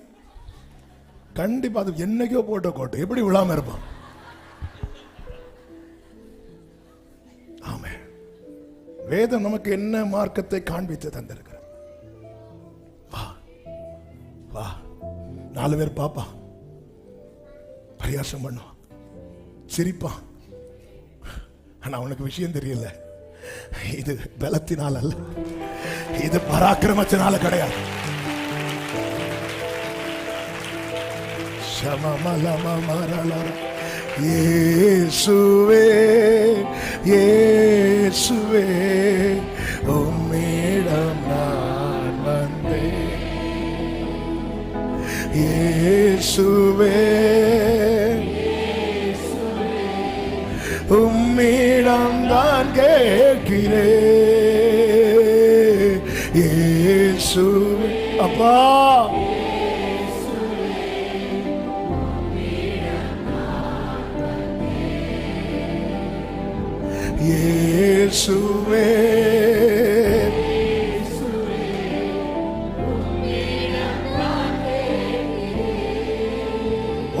கண்டிப்பா அது என்னைக்கோ போட்ட கோட்டை எப்படி விழாம இருப்பான். ஆமே, வேதம் நமக்கு என்ன மார்க்கத்தை காண்பித்து தந்திருக்கிற. வா வா, 4 பேர் பாப்பா, பரியாசம் பண்ணுவான், சிரிப்பான். ஆனா அவனுக்கு விஷயம் தெரியல, இது பலத்தினால் அல்ல, இது பராக்கிரமத்தினால கிடையாது. இயேசுவே இயேசுவே உம்மிடம் நான் வந்தேன், இயேசுவே உம்மிடம் தான் கேட்கிறேன். இயேசுவே அப்பா இயேசுவே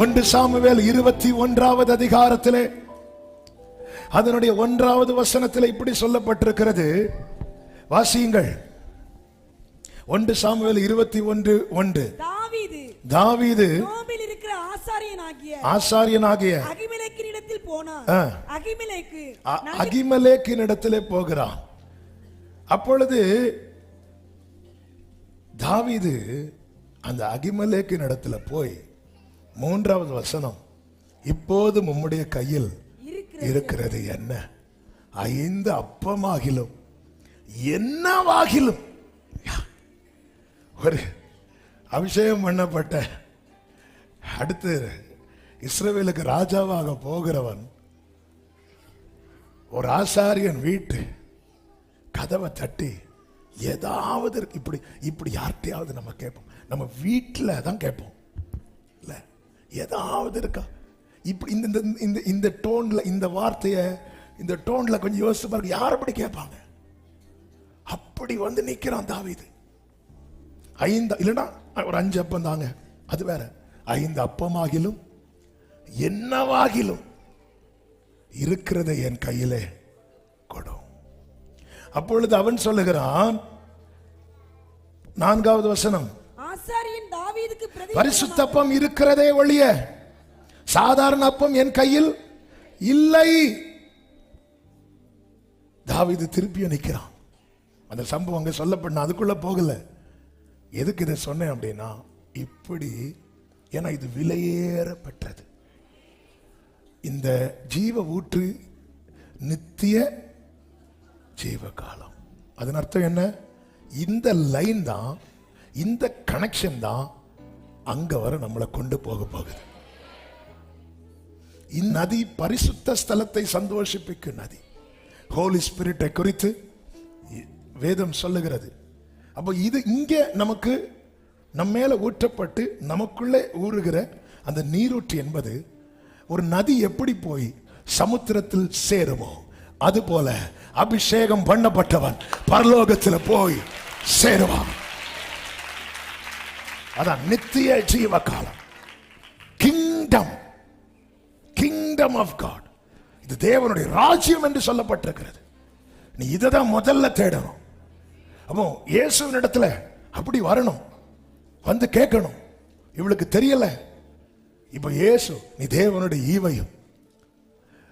ஒன்று சாமுவேல் 21வது அதிகாரத்திலே அதனுடைய 1வது வசனத்தில் இப்படி சொல்லப்பட்டிருக்கிறது. வாசியுங்கள். 1 சாமுவேல் 21:1. தாவீது நோபில் இருக்கிற ஆசாரியனாகிய அகிமெலேக்கினிடத்தில் போனான். அகிமெலேக்கினிடத்திலே போகிறான். அப்பொழுது தாவீது அந்த அகிமெலேக்கினிடத்துல போய் 3வது வசனம், இப்போது உம்முடைய கையில் இருக்கிறது என்ன? 5 அப்பமாகிலும் என்னவாகிலும். ஒரு அபிஷேகம் பண்ணப்பட்ட அடுத்து இஸ்ரவேலுக்கு ராஜாவாக போகிறவன் ஒரு ஆசாரியன் வீட்டு கதவை தட்டி ஏதாவது இப்படி இப்படி யார்கிட்டையாவது நம்ம கேட்போம். நம்ம வீட்டில் தான் கேட்போம் இல்ல, ஏதாவது இருக்கா இப்படி இந்த இந்த இந்த டோன்ல இந்த வார்த்தையை இந்த டோன்ல கொஞ்சம் யோசிச்சு பாருங்க. யார் அப்படி கேட்பாங்க? அப்படி வந்து நிக்கிறான் தாவீது. 5 இல்லைன்னா ஒரு 5 அப்பம் தாங்க, அது வேற. 5 அப்பமாகிலும் என்னவாகிலும் இருக்கிறதை என் கையிலே கொடும். அப்பொழுது அவன் சொல்லுகிறான், 4வது வசனம், ஆசாரியன் தாவீதுக்கு பரிசுத்த அப்பம் இருக்கிறதே ஒழிய சாதாரண அப்பம் என் கையில் இல்லை. தாவீது திருப்பி நிற்கிறான். அந்த சம்பவம் அங்க சொல்லப்பட்ட, அதுக்குள்ள போகல. எதுக்கு இதை சொன்னேன் அப்படின்னா, இப்படி ஏன்னா இது விலையேறப்பட்டது. இந்த ஜீவ ஊற்று நித்திய ஜீவ காலம். அதன் அர்த்தம் என்ன? இந்த லைன் தான், இந்த கனெக்ஷன் தான் அங்க வர நம்மளை கொண்டு போக போகுது. இந்நதி பரிசுத்த ஸ்தலத்தை சந்தோஷிப்பிக்கும் நதி. ஹோலி ஸ்பிரிட்டை குறித்து வேதம் சொல்லுகிறது. அப்போ இது இங்கே நமக்கு நம்ம மேல ஊற்றப்பட்டு நமக்குள்ளே ஊறுகிற அந்த நீரூற்று என்பது ஒரு நதி எப்படி போய் சமுத்திரத்தில் சேருமோ அதுபோல அபிஷேகம் பண்ணப்பட்டவன் பரலோகத்தில் போய் சேருவான். அதான் நித்திய ஜீவ காலம். Kingdom, kingdom of God. இது தேவனுடைய ராஜ்யம் என்று சொல்லப்பட்டிருக்கிறது. நீ இதை தான் முதல்ல தேடணும். அப்போ இயேசுவின் இடத்துல அப்படி வரணும், வந்து கேட்கணும். இவளுக்கு தெரியல. இப்ப இயேசு, நீ தேவனுடைய ஈவையும்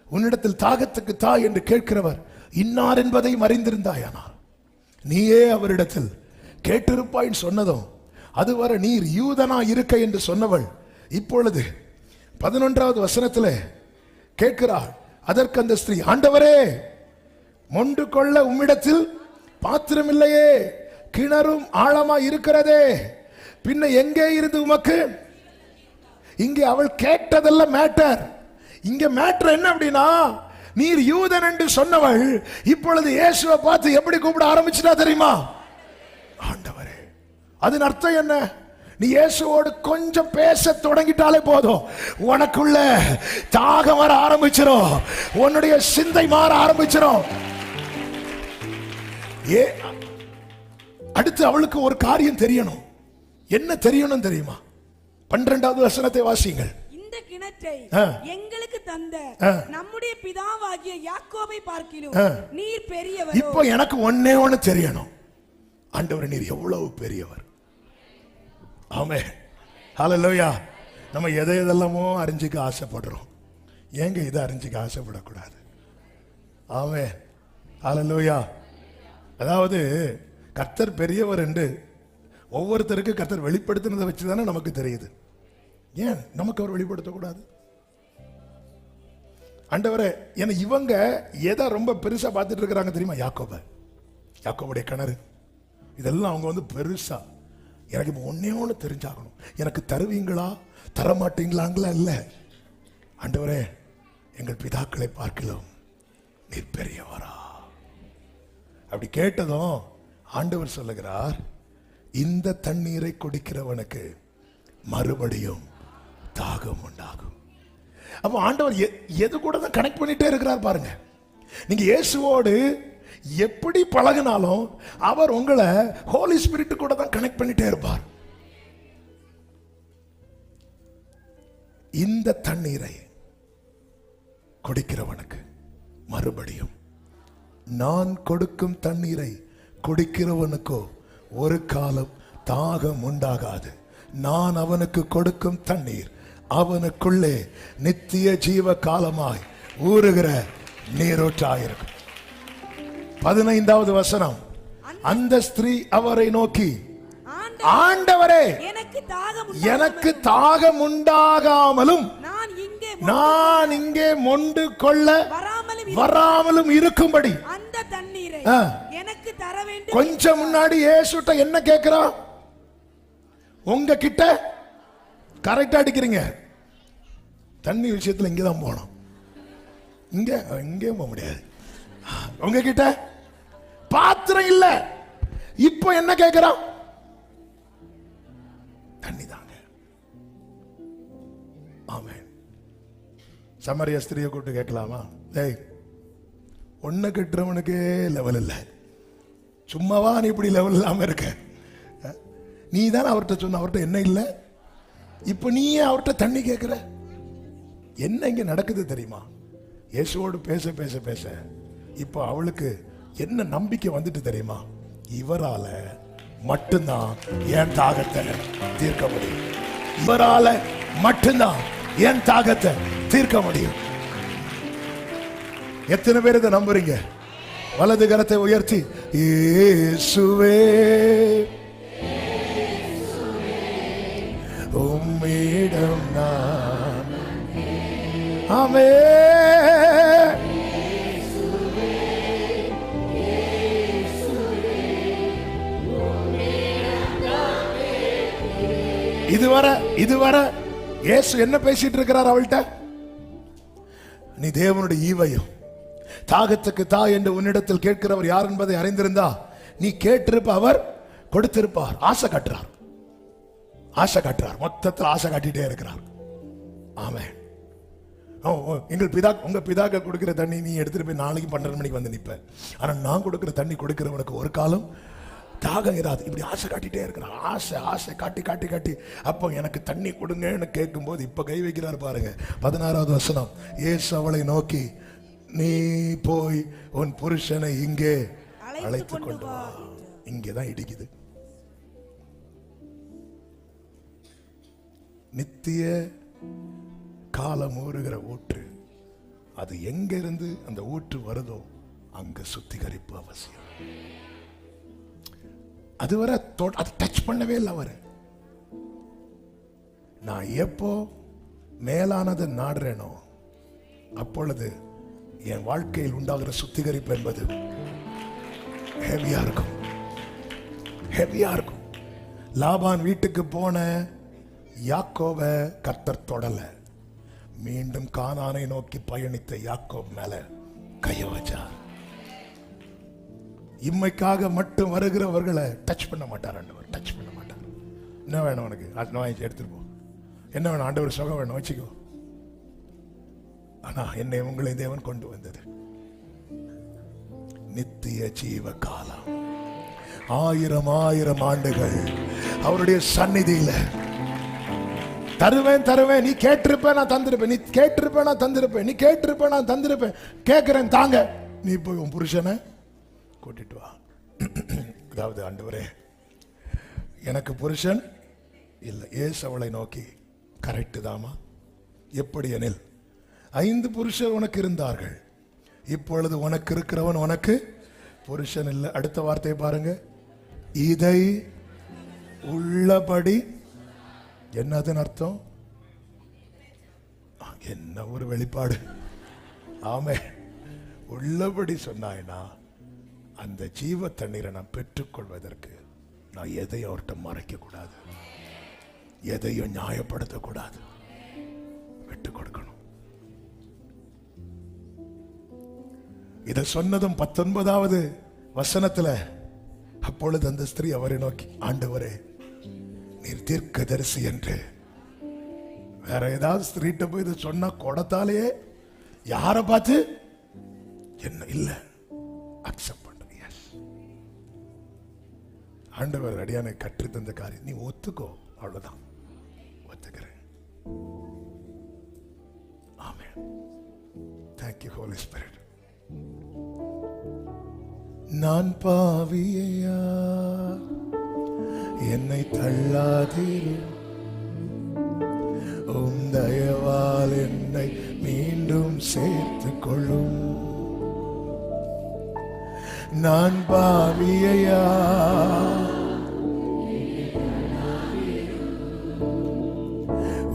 உன்னிடத்தில் தாகத்துக்கு தா என்று கேட்கிறவர் இன்னார் என்பதையும் அறிந்திருந்தாயானால் நீயே அவரிடத்தில் கேட்டிருப்பாய் சொன்னதும் அதுவரை நீர் யூதனா இருக்க என்று சொன்னவள் இப்பொழுது 11வது வசனத்தில் கேட்கிறாள். அதற்கு அந்த ஸ்திரீ, ஆண்டவரே, மொண்டு கொள்ள உம்மிடத்தில் பாத்திரம் இல்லையே, கிணறும் ஆழமா இருக்கிறதே, பின்ன எங்கே இருந்து உமக்கு? இங்கே அவள் கேட்டதெல்லாம் மேட்டர். இங்க மேட்டர் என்ன அப்படின்னா, நீர் யூதன் என்று சொன்னவள் இப்பொழுது இயேசுவை பார்த்து எப்படி கூப்பிட ஆரம்பிச்சுட்டா தெரியுமா? ஆண்டவரே. அதன் அர்த்தம் என்ன? நீ இயேசுவோடு கொஞ்சம் பேச தொடங்கிட்டாலே போதும், உனக்குள்ள தாகம் வர ஆரம்பிச்சிடும், உன்னுடைய சிந்தை மாற ஆரம்பிச்சிடும். அடுத்து அவளுக்கு ஒரு காரியம் தெரியணும். என்ன தெரியணும் தெரியுமா? 12வது வசனத்தை வாசியுங்கள். இந்த கிணற்றை எங்களுக்கு தந்த நம்முடைய பிதாவாகிய யாக்கோபை பார்க்கிலும் நீர் பெரியவர். இப்போ எனக்கு ஒண்ணே ஒண்ணு தெரியணும், ஆண்டவர் நீர் எவ்வளவு பெரியவர். ஆமென், ஹல்லேலூயா. நம்ம எதெல்லாமோ அறிஞ்சிக்க ஆசைப்படுறோம். ஏங்க இதை அறிஞ்சிக்க ஆசைப்படக்கூடாது? ஆமென், ஹல்லேலூயா. அதாவது கர்த்தர் பெரியவர் என்று ஒவ்வொருத்தருக்கு கர்த்தர் வெளிப்படுத்தினதை வச்சு தானே நமக்கு தெரியுது. ஏன் நமக்கு அவர் வெளிப்படுத்தக்கூடாது? ஆண்டவரே, ஏன்னா இவங்க எதை ரொம்ப பெருசா பார்த்துட்டு இருக்கிறாங்க தெரியுமா? யாக்கோபுடைய கிணறு, இதெல்லாம் அவங்க வந்து பெருசா எனக்கு இப்போ ஒன்னே ஒன்று தெரிஞ்சாகணும். எனக்கு தருவீங்களா தரமாட்டீங்களாங்களா? இல்லை ஆண்டவரே, எங்கள் பிதாக்களை பார்க்கலாம் நீர் பெரியவரா. அப்படி கேட்டதும் ஆண்டவர் சொல்லுகிறார், இந்த தண்ணீரை குடிக்கிறவனுக்கு மறுபடியும் தாகம் உண்டாகும். அப்போ ஆண்டவர் எது கூட தான் கனெக்ட் பண்ணிட்டே இருக்கிறார் பாருங்க. நீங்க இயேசுவோடு எப்படி பழகினாலும் அவர் உங்களை ஹோலி ஸ்பிரிட் கூட தான் கனெக்ட் பண்ணிட்டே இருப்பார். இந்த தண்ணீரை குடிக்கிறவனுக்கு மறுபடியும், நான் கொடுக்கும் தண்ணீரை குடிக்கிறவனுக்கோ ஒரு காலம் தாகம் உண்டாகாது. நான் அவனுக்கு கொடுக்கும் தண்ணீர் அவனுக்குள்ளே நித்திய ஜீவ காலமாய் ஊறுகிற நீரூற்றாயிருக்கும். 15வது வசனம், அந்த ஸ்திரீ அவரை நோக்கி, ஆண்டவரே, எனக்கு தாகம் உண்டாகாமலும் நான் இங்கே மொண்டு கொள்ள வராமலும் இருக்கும்படி அந்த தண்ணீரை எனக்கு தர வேண்டும். கொஞ்சம் முன்னாடி இயேசுட்ட என்ன கேட்கிறான்? உங்க கிட்ட கரெக்டா அடிக்கிறீங்க. தண்ணி விஷயத்துல இங்கதான் போகணும், இங்கே போக முடியாது. உங்ககிட்ட பாத்திரம் இல்ல. இப்போ என்ன கேட்கிறான்? தண்ணி தாங்க. ஆமென். சமரிய ஸ்திரியை கூப்பிட்டு கேட்கலாமா? டேய், ஒன்ன கட்டுறவனுக்கே லெவல் இல்லை, சும்மாவா நீ இப்படி லெவல் இல்லாம இருக்க? நீ தானே அவர்கிட்ட சொன்ன, அவர்கிட்ட என்ன இல்லை, இப்ப நீயே அவர்கிட்ட தண்ணி கேட்கிற. என்ன இங்க நடக்குது தெரியுமா? இயேசுவோடு பேச பேச பேச இப்போ அவளுக்கு என்ன நம்பிக்கை வந்துட்டு தெரியுமா? இவரால மட்டும்தான் என் தாகத்தை தீர்க்க முடியும், இவரால மட்டும்தான் என் தாகத்தை தீர்க்க முடியும். எத்தனை பேர் இதை நம்புறீங்க? வலது கரத்தை உயர்த்தி, இயேசுவே உம்மிடம் நான், ஆமென். இதுவரை இயேசு என்ன பேசிட்டு இருக்கிறார் அவள்கிட்ட? நீ தேவனுடைய ஈவையும் தாகத்துக்கு தா என்று உன்னிடத்தில் கேட்கிறவர் யார் என்பதை அறிந்திருந்தா நீ கேட்டிருப்ப, அவர் கொடுத்திருப்பார். ஆசை காட்டுறார், ஆசை காட்டுறார், மொத்தத்தில் ஆசை காட்டிட்டே இருக்கிறார். ஆமென். எங்கள் பிதா, உங்க பிதாக்கள் கொடுக்கிற தண்ணி நீ எடுத்துட்டு போய் நாளைக்கு 12 மணிக்கு வந்து நிற்ப. ஆனா நான் கொடுக்கிற தண்ணி கொடுக்கிறவனுக்கு ஒரு காலம் தாகம் இராது. இப்படி ஆசை காட்டிட்டே இருக்கிறார். ஆசை ஆசை காட்டி காட்டி காட்டி அப்போ எனக்கு தண்ணி கொடுங்கன்னு கேட்கும் போது இப்ப கை வைக்கிறார் பாருங்க. 16வது வசனம், இயேசு அவளை நோக்கி, நீ போய் உன் புருஷனை இங்கே அழைத்து கொண்டு வா. இங்கேதான் இடிக்குது. நித்திய காலம் ஊறுகிற ஊற்று, அது எங்க இருந்து அந்த ஊற்று வருதோ அங்க சுத்திகரிப்பு அவசியம். அதுவரை அது டச் பண்ணவே இல்லை அவர். நான் எப்போ மேலானதை நாடுறேனோ அப்பொழுது என் வாழ்க்கையில் உண்டாகிற சுத்திகரிப்பு என்பது ஹெவியா இருக்கும், ஹெவியா இருக்கும். லாபான் வீட்டுக்கு போன யாக்கோபை கர்த்தர் தொடல. மீண்டும் கானானை நோக்கி பயணித்த யாக்கோப் மேல கைய வச்சார். இம்மைக்காக மட்டும் வருகிறவர்களை டச் பண்ண மாட்டார் ஆண்டவர், டச் பண்ண மாட்டார். என்ன வேணும் உனக்கு? எடுத்துட்டு போ. என்ன வேணும்? ஆண்டவர் சுகம் வேணும், வச்சுக்கோ. ஆனா என்னை உங்களை தேவன் கொண்டு வந்தது நித்திய ஜீவ காலம், 1000 ஆண்டுகள் அவருடைய சந்நிதியில தருவேன் தருவேன். நீ கேட்டிருப்ப நான் தந்திருப்பேன், நீ கேட்டிருப்ப நான் தந்திருப்பேன், நீ கேட்டிருப்ப நான் தந்திருப்பேன். கேட்கிறேன் தாங்க. நீ போய் உன் புருஷனை கூட்டிட்டு வா. அதாவது ஆண்டவரே எனக்கு புருஷன் இல்லை. ஏசு அவளை நோக்கி, கரெக்டு தாமா. எப்படி எனில் 5 புருஷர் உனக்கு இருந்தார்கள், இப்பொழுது உனக்கு இருக்கிறவன் உனக்கு புருஷன் இல்லை. அடுத்த வார்த்தையை பாருங்க, இதை உள்ளபடி. என்னதுன்னு அர்த்தம்? என்ன ஒரு வெளிப்பாடு! ஆமே, உள்ளபடி சொன்னாய்னா அந்த ஜீவ தண்ணீரை நான் பெற்றுக்கொள்வதற்கு நான் எதையும் அவர்கிட்ட மறைக்க கூடாது, எதையும் நியாயப்படுத்த கூடாது, விட்டு கொடுக்கணும். இத சொன்னதும் 19வது வசனத்துல, அப்பொழுது அந்த ஸ்திரீ அவரை நோக்கி, ஆண்டவரே நீர் தீர்க்கதரிசி என்று. வேற ஏதாவது ஸ்திரீட்ட போய் இதை சொன்னா கொடத்தாலேயே யார பார்த்து என்ன இல்ல அக்செப்ட் பண்ற. எஸ், ஆண்டவர் அடியான கற்று தந்த காரியம் நீ ஒத்துக்கோ, அவ்வளவுதான். ஒத்துக்கிறேன். ஆமென். Thank you Holy Spirit. நான் பாவியா, என்னை தள்ளாதீரு, உம் தயவால் என்னை மீண்டும் சேர்த்துக் கொள்ளும். நான் பாவியா,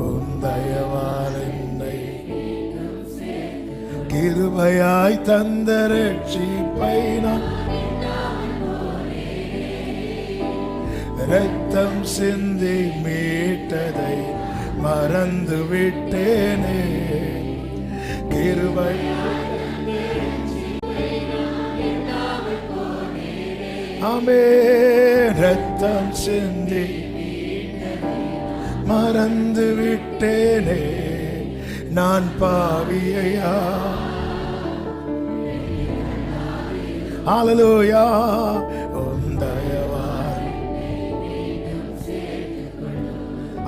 உம் தயவால் என்னை கிருபையாய் தந்த ரட்சிப்பை நான் ரத்தம் சிந்தி மீட்டதை மறந்து விட்டேனே. கிருபை ஆமே, ரத்தம் சிந்தி மறந்து விட்டேனே. நான் பாவியா, ஹல்லேலூயா.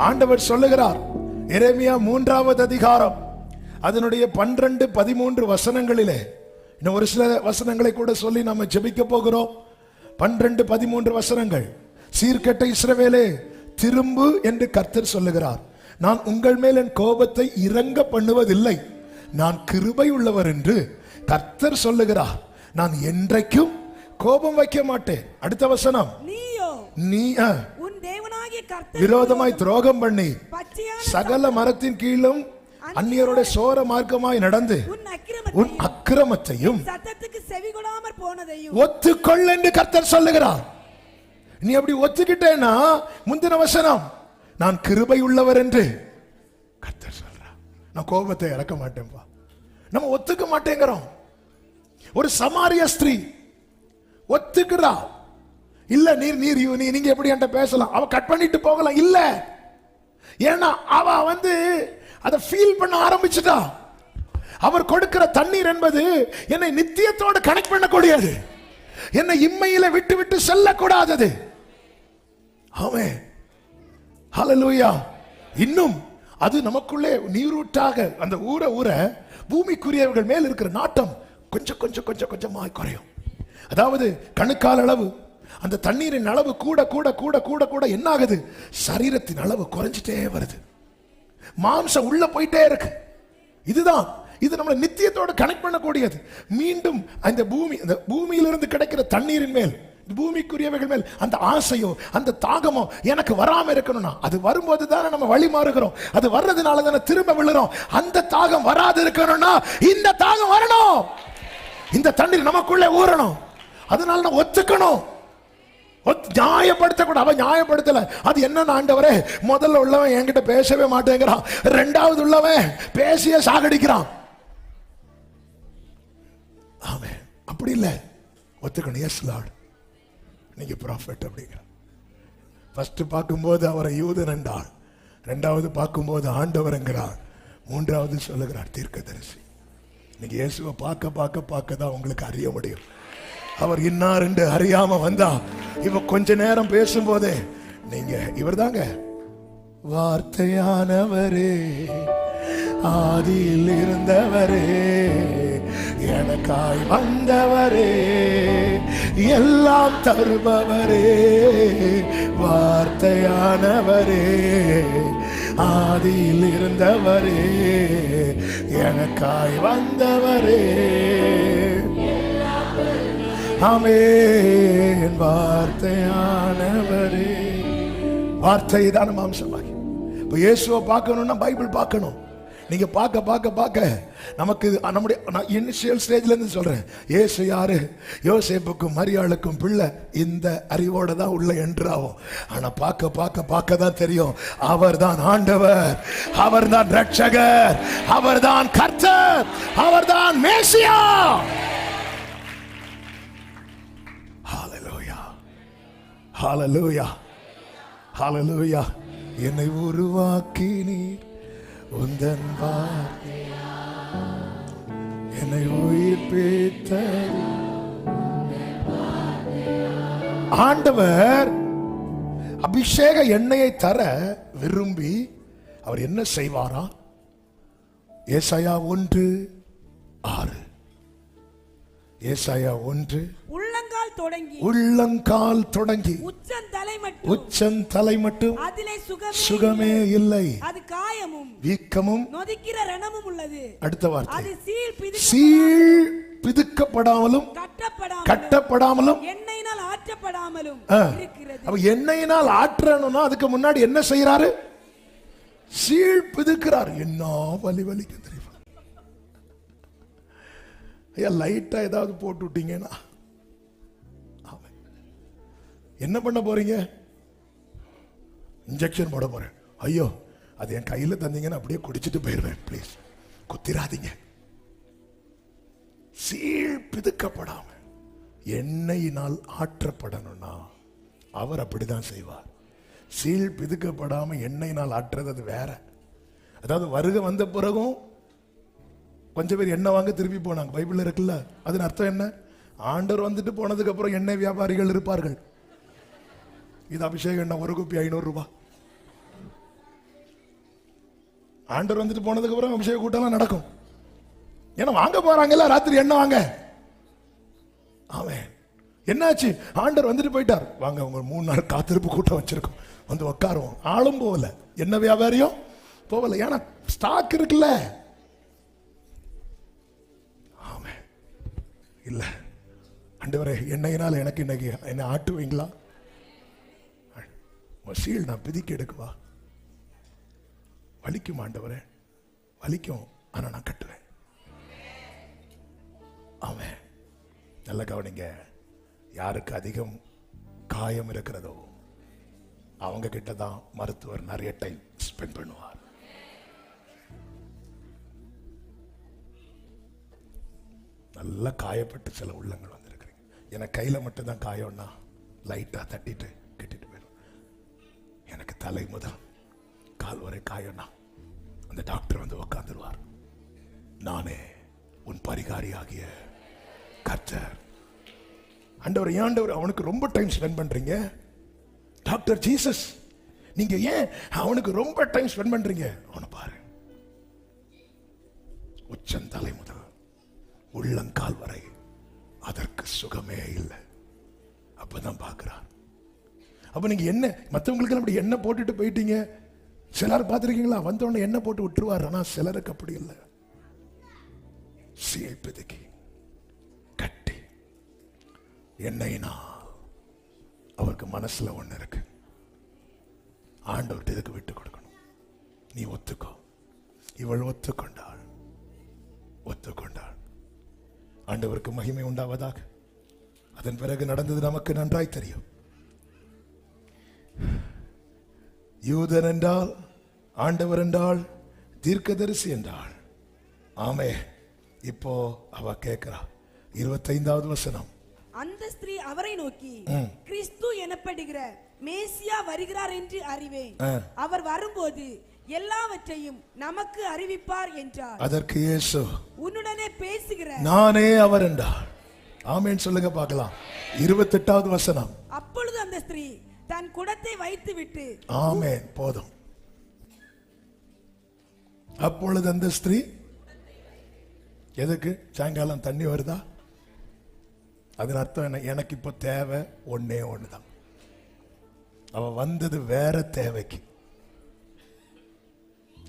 ஆண்டவர் சொல்லுகிறார், எரேமியா 3வது அதிகாரம் அதனுடைய 12, 13 வசனங்களிலே, இன்னும் ஒரு சில வசனங்களை கூட சொல்லி நாம ஜெபிக்க போகிறோம். 12, 13 வசனங்கள். சீர்கெட்ட இஸ்ரவேலே திரும்பு என்று கர்த்தர் சொல்லுகிறார். நான் உங்கள் மேல் என் கோபத்தை இறங்க பண்ணுவதில்லை, நான் கிருபை உள்ளவர் என்று கர்த்தர் சொல்லுகிறார். நான் என்றைக்கும் கோபம் வைக்க மாட்டேன். அடுத்த வசனம், நீ உன் தேவனாகிய கர்த்தர் விரோதமாய் துரோகம் பண்ணி சகல மரத்தின் கீழும் அந்நியரோட சோர மார்க்கமாய் நடந்து உன் அக்கிரமத்தையும் சத்தத்துக்கு செவிகொடாமற் போனதையும் ஒத்துக்கொள் என்று கர்த்தர் சொல்லுகிறார். நீ அப்படி ஒத்துக்கிட்டேன்னா முந்தின வசனம், நான் கிருபை உள்ளவர் என்று கர்த்தர் சொல்றார். நான் கோபத்தை இறக்க மாட்டேன்பா. நம்ம ஒத்துக்க மாட்டேங்கிறோம். ஒரு சமாரிய ஸ்திரீ ஒத்துக்கிறா, இல்ல நீங்க எப்படி என்கிட்ட பேசலாம், அவ கட் பண்ணிட்டு போகலாம். இல்ல, ஏன்னா அவ அதை ஃபீல் பண்ண ஆரம்பிச்சுட்டா. அவர் கொடுக்கிற தண்ணீர் என்பது என்னை நித்தியத்தோடு கனெக்ட் பண்ணக்கூடியது, என்னை இம்மையில விட்டு விட்டு செல்லக்கூடாதது. ஆமென், ஹல்லேலூயா. இன்னும் அது நமக்குள்ளே நீரூற்றாக அந்த ஊற பூமிக்குரியவர்கள் மேல் இருக்கிற நாட்டம் கொஞ்சம் கொஞ்சம் கொஞ்சம் கொஞ்சமாய் குறையும். அதாவது கணுக்கால் அளவு அந்த தண்ணீரின் அளவு கூட கூட கூட கூட கூட என்ன ஆகுது, சரீரத்தின் அளவு குறைஞ்சிட்டே வருது, மாம்சம் உள்ள போயிட்டே இருக்கு. இதுதான், இது நம்மளை நித்தியத்தோடு கனெக்ட் பண்ணக்கூடியது. மீண்டும் அந்த பூமியிலிருந்து கிடைக்கிற தண்ணீரின் மேல், பூமிக்குரியவைகள் மேல் அந்த ஆசையோ அந்த தாகமோ எனக்கு வராம இருக்கணும்னா, அது வரும்போது தானே நம்ம வழி மாறுகிறோம், அது வர்றதுனால தானே திரும்ப விழுறோம். அந்த தாகம் வராது இருக்கணும்னா இந்த தாகம் வரணும், இந்த தண்ணீர் நமக்குள்ளே ஊறணும். அதனால நான் ஒத்துக்கணும், நியாயப்படுத்த கூட. அவ நியாயப்படுத்தல. அது என்ன, ஆண்டவரே முதல்ல உள்ளவன் என்கிட்ட பேசவே மாட்டேங்கிறான், இரண்டாவது உள்ளவன் பேசிய சாகடிக்கிறான். ஆமென். அப்படி இல்ல, ஒத்துக்கணும். எஸ் லார்ட், நீங்க ப்ராஃபெட் அப்படிங்கிற. ஃபர்ஸ்ட் பார்க்கும்போது அவரை யூதன் என்றார், இரண்டாவது பார்க்கும்போது ஆண்டவர் என்கிறார், மூன்றாவது சொல்லுகிறார் தீர்க்கதரிசி. நீங்க இயேசுவை பார்க்க பார்க்க பார்க்க தான் உங்களுக்கு அறிய முடியும். அவர் இன்னார் என்று அறியாம வந்தா, இவ கொஞ்ச நேரம் பேசும்போதே நீங்க இவர் தாங்க வார்த்தையானவரே, ஆதியில் இருந்தவரே, எனக்காய் வந்தவரே, எல்லாம் தருபவரே, வார்த்தையானவரே, ஆதியில் இருந்தவரே, எனக்காய் வந்தவரே, ஆமென், வார்த்தையானவரே. வார்த்தை தான மாம்சமாகி. இப்ப இயேசுவை பார்க்கணும்னா பைபிள் பார்க்கணும். நீங்க பார்க்க பார்க்க பார்க்க நமக்கு நம்முடைய இனிஷியல் ஸ்டேஜ்ல இருந்து சொல்றேன், இயேசு யாரு, யோசேப்புக்கும் மரியாளுக்கும் பிள்ளை, இந்த அறிவோட தான் உள்ள என்றாவும். ஆனா பார்க்க பார்க்க பார்க்க தான் தெரியும், அவர்தான் ஆண்டவர், அவர்தான் ரட்சகர், அவர்தான் கர்த்தர், அவர்தான் மேசியா. ஹalleluya, ஹalleluya, ஹalleluya. என்னை உருவாக்கினீர் உந்தன் வார்த்தையா, என்னை உயிர்ப்பித்தார். ஆண்டவர் அபிஷேக எண்ணெயை தர விரும்பி அவர் என்ன செய்வாரா? ஏசாயா 1:6, ஏசாயா 1, உள்ளங்கால் தொடங்கி உச்சந்தலை மட்டும் அதிலே சுகமே இல்லை, அது காயமும் வீக்கமும் நொதிக்கிற ரணமும் உள்ளது. அடுத்த வார்த்தை, அது சீழ் பிதுக்கப்படாமலும் கட்டப்படாமலும் எண்ணெயினால் ஆற்றப்படாமலும் இருக்கிறது. அப்ப எண்ணெயினால் ஆற்றணும்னா அதுக்கு முன்னாடி என்ன செய்யறாரு? சீழ் பிதுக்கிறார். என்ன வலிக்கு தெரியுமா? ஐயா லைட்டா ஏதாவது போட்டு விட்டீங்கன்னா என்ன பண்ண போறீங்க? இன்ஜெக்ஷன் போட போறேன். ஐயோ அது என் கையில தந்தீங்கன்னா அப்படியே குடிச்சிட்டு போயிடுவேன், ப்ளீஸ் குத்திராதீங்க. சீழ் பிதுக்கப்படாம எண்ணெயினால் ஆற்றப்படணும்னா அவர் அப்படிதான் செய்வார். சீழ் பிதுக்கப்படாம எண்ணெயினால் ஆற்றுறது அது வேற. அதாவது வருகை வந்த பிறகும் கொஞ்சம் பேர் எண்ணெய் வாங்க திருப்பி போனாங்க, பைபிள்ல இருக்குல்ல. அதன் அர்த்தம் என்ன? ஆண்டவர் வந்துட்டு போனதுக்கு அப்புறம் எண்ணெய் வியாபாரிகள் இருப்பார்கள். இது அபிஷேகம் எண்ணெய் ஒரு குப்பி 500 ரூபாய். ஆண்டவர் வந்துட்டு போனதுக்கு அப்புறம் அபிஷேக கூட்டம் நடக்கும். ஏன்னா வாங்க போறாங்கல்ல, ராத்திரி எண்ணெய் வாங்க. ஆமென். என்னாச்சு? ஆண்டவர் வந்துட்டு போயிட்டார், வாங்க உங்க 3 நாள் காத்திருப்பு கூட்டம் வச்சிருக்கோம், வந்து உட்காருவோம். ஆளும் போகல, என்ன வியாபாரியும் போகல, ஏன்னா ஸ்டாக் இருக்குல்ல. ஆமென். இல்ல ஆண்டவரே எண்ணெயினால் எனக்கு இன்னைக்கு என்ன ஆட்டுவீங்களா? சீல் நான் பிதிக்க எடுக்குவா? வலிக்கும் ஆண்டவரே, வலிக்கும், ஆனா நான் கட்டுவேன். ஆமென். நல்ல கவனிங்க, யாருக்கு அதிகம் காயம் இருக்கிறதோ அவங்க கிட்ட தான் மருத்துவர் நிறைய டைம் ஸ்பெண்ட் பண்ணுவார். நல்லா காயப்பட்டு சில உள்ளங்கள் வந்திருக்கிறீங்க. எனக்கு கையில மட்டும் தான் காயம்னா லைட்டா தட்டிட்டு கட்டிட்டு போயிடும். எனக்கு தலை முதல் கால் வரை காயம்னா அந்த டாக்டர் வந்து உட்கார்ந்துருவார். நானே உன் பரிகாரியாகிய கர்த்தர். ஆண்டவர், ஆண்டவர் அவனுக்கு ரொம்ப டைம் ஸ்பெண்ட் பண்றீங்க. டாக்டர் ஜீசஸ், நீங்க ஏன் அவனுக்கு ரொம்ப டைம் ஸ்பெண்ட் பண்றீங்க? அவனை பாரு, உச்சந்தலை முதல் உள்ளங்கால் வரை அதற்கு சுகமே இல்லை. அப்பதான் பார்க்கிறார். அப்ப நீங்க என்ன மற்றவங்களுக்கு அப்படி எண்ணெய் போட்டுட்டு போயிட்டீங்க. சிலர் பார்த்துருக்கீங்களா, வந்தோடனே எண்ணெய் போட்டு விட்டுருவார். ஆனா சிலருக்கு அப்படி இல்லை. சீழ் பிதுக்கி கட்டி எண்ணெயினால் அவருக்கு மனசுல ஒண்ணு இருக்கு, ஆண்டவர்கிட்ட இதுக்கு விட்டு கொடுக்கணும். நீ ஒத்துக்கோ. இவள் ஒத்துக்கொண்டாள். ஆண்டவருக்கு மகிமை உண்டாவதாக. அதன் பிறகு நடந்தது நமக்கு நன்றாய் தெரியும். யூதன் என்றால், ஆண்டவர் என்றால், தீர்க்கதரிசி என்றால். ஆமே. இப்போ அவ கேட்கிறா, 25வது வசனம். அந்த ஸ்திரீ அவரை நோக்கி, கிறிஸ்து எனப்படுகிற மேசியா வருகிறார் என்று அறிவேன். அவர் வரும்போது எல்லாவற்றையும் நமக்கு அறிவிப்பார் என்றார். அதற்கு இயேசு, உன்னுடனே பேசுகிற நானே அவர் என்றார். ஆமென் சொல்லுங்க பார்க்கலாம். 28வது வசனம். அப்பொழுது அந்த ஸ்திரீ தன் குடத்தை வைத்து விட்டு, ஆமென் போதும். அப்பொழுது அந்த ஸ்திரீ, எதுக்கு? சாயங்காலம் தண்ணி வருதா? அதன் அர்த்தம் என்ன? எனக்கு இப்போ தேவை ஒன்னே ஒண்ணுதான். அவ வந்தது வேற தேவைக்கு.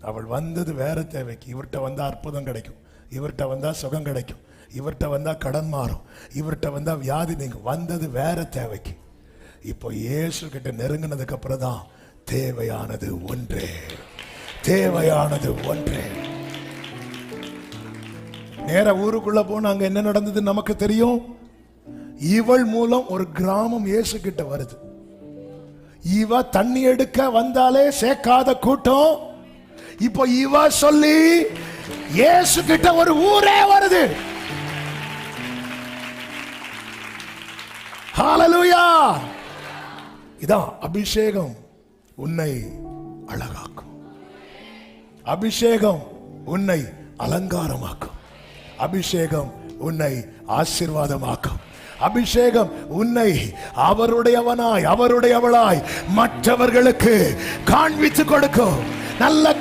அவள் வந்தது வேற தேவைக்கு. இவர்கிட்ட வந்தா அற்புதம் கிடைக்கும், இவர்கிட்ட வந்தா சுகம் கிடைக்கும், இவர்கிட்ட வந்தா கடன் மாறும், இவர்கிட்ட வந்தா வியாதி நீங்க. வந்தது வேற தேவைக்கு. இப்போ இயேசு கிட்ட நெருங்கினதுக்கு அப்புறம் தான் தேவையானது ஒன்றே, தேவையானது ஒன்றே. நேர ஊருக்குள்ள போன அங்க என்ன நடந்தது நமக்கு தெரியும். இவள் மூலம் ஒரு கிராமம் இயேசு கிட்ட வருது. இவ தண்ணி எடுக்க வந்தாலே சேர்க்காத கூட்டம், இப்போ இவ சொல்லி இயேசு கிட்ட ஒரு ஊரே வருது. ஹalleluya. இதான் அபிஷேகம் உன்னை அழகாக்கும். அபிஷேகம் உன்னை அலங்காரமாக்கும். அபிஷேகம் உன்னை ஆசீர்வாதமாக்கும். அபிஷேகம் உன்னை அவருடையவனாய் அவருடையவளாய் மற்றவர்களுக்கு காண்பித்து கொடுக்கும். நல்ல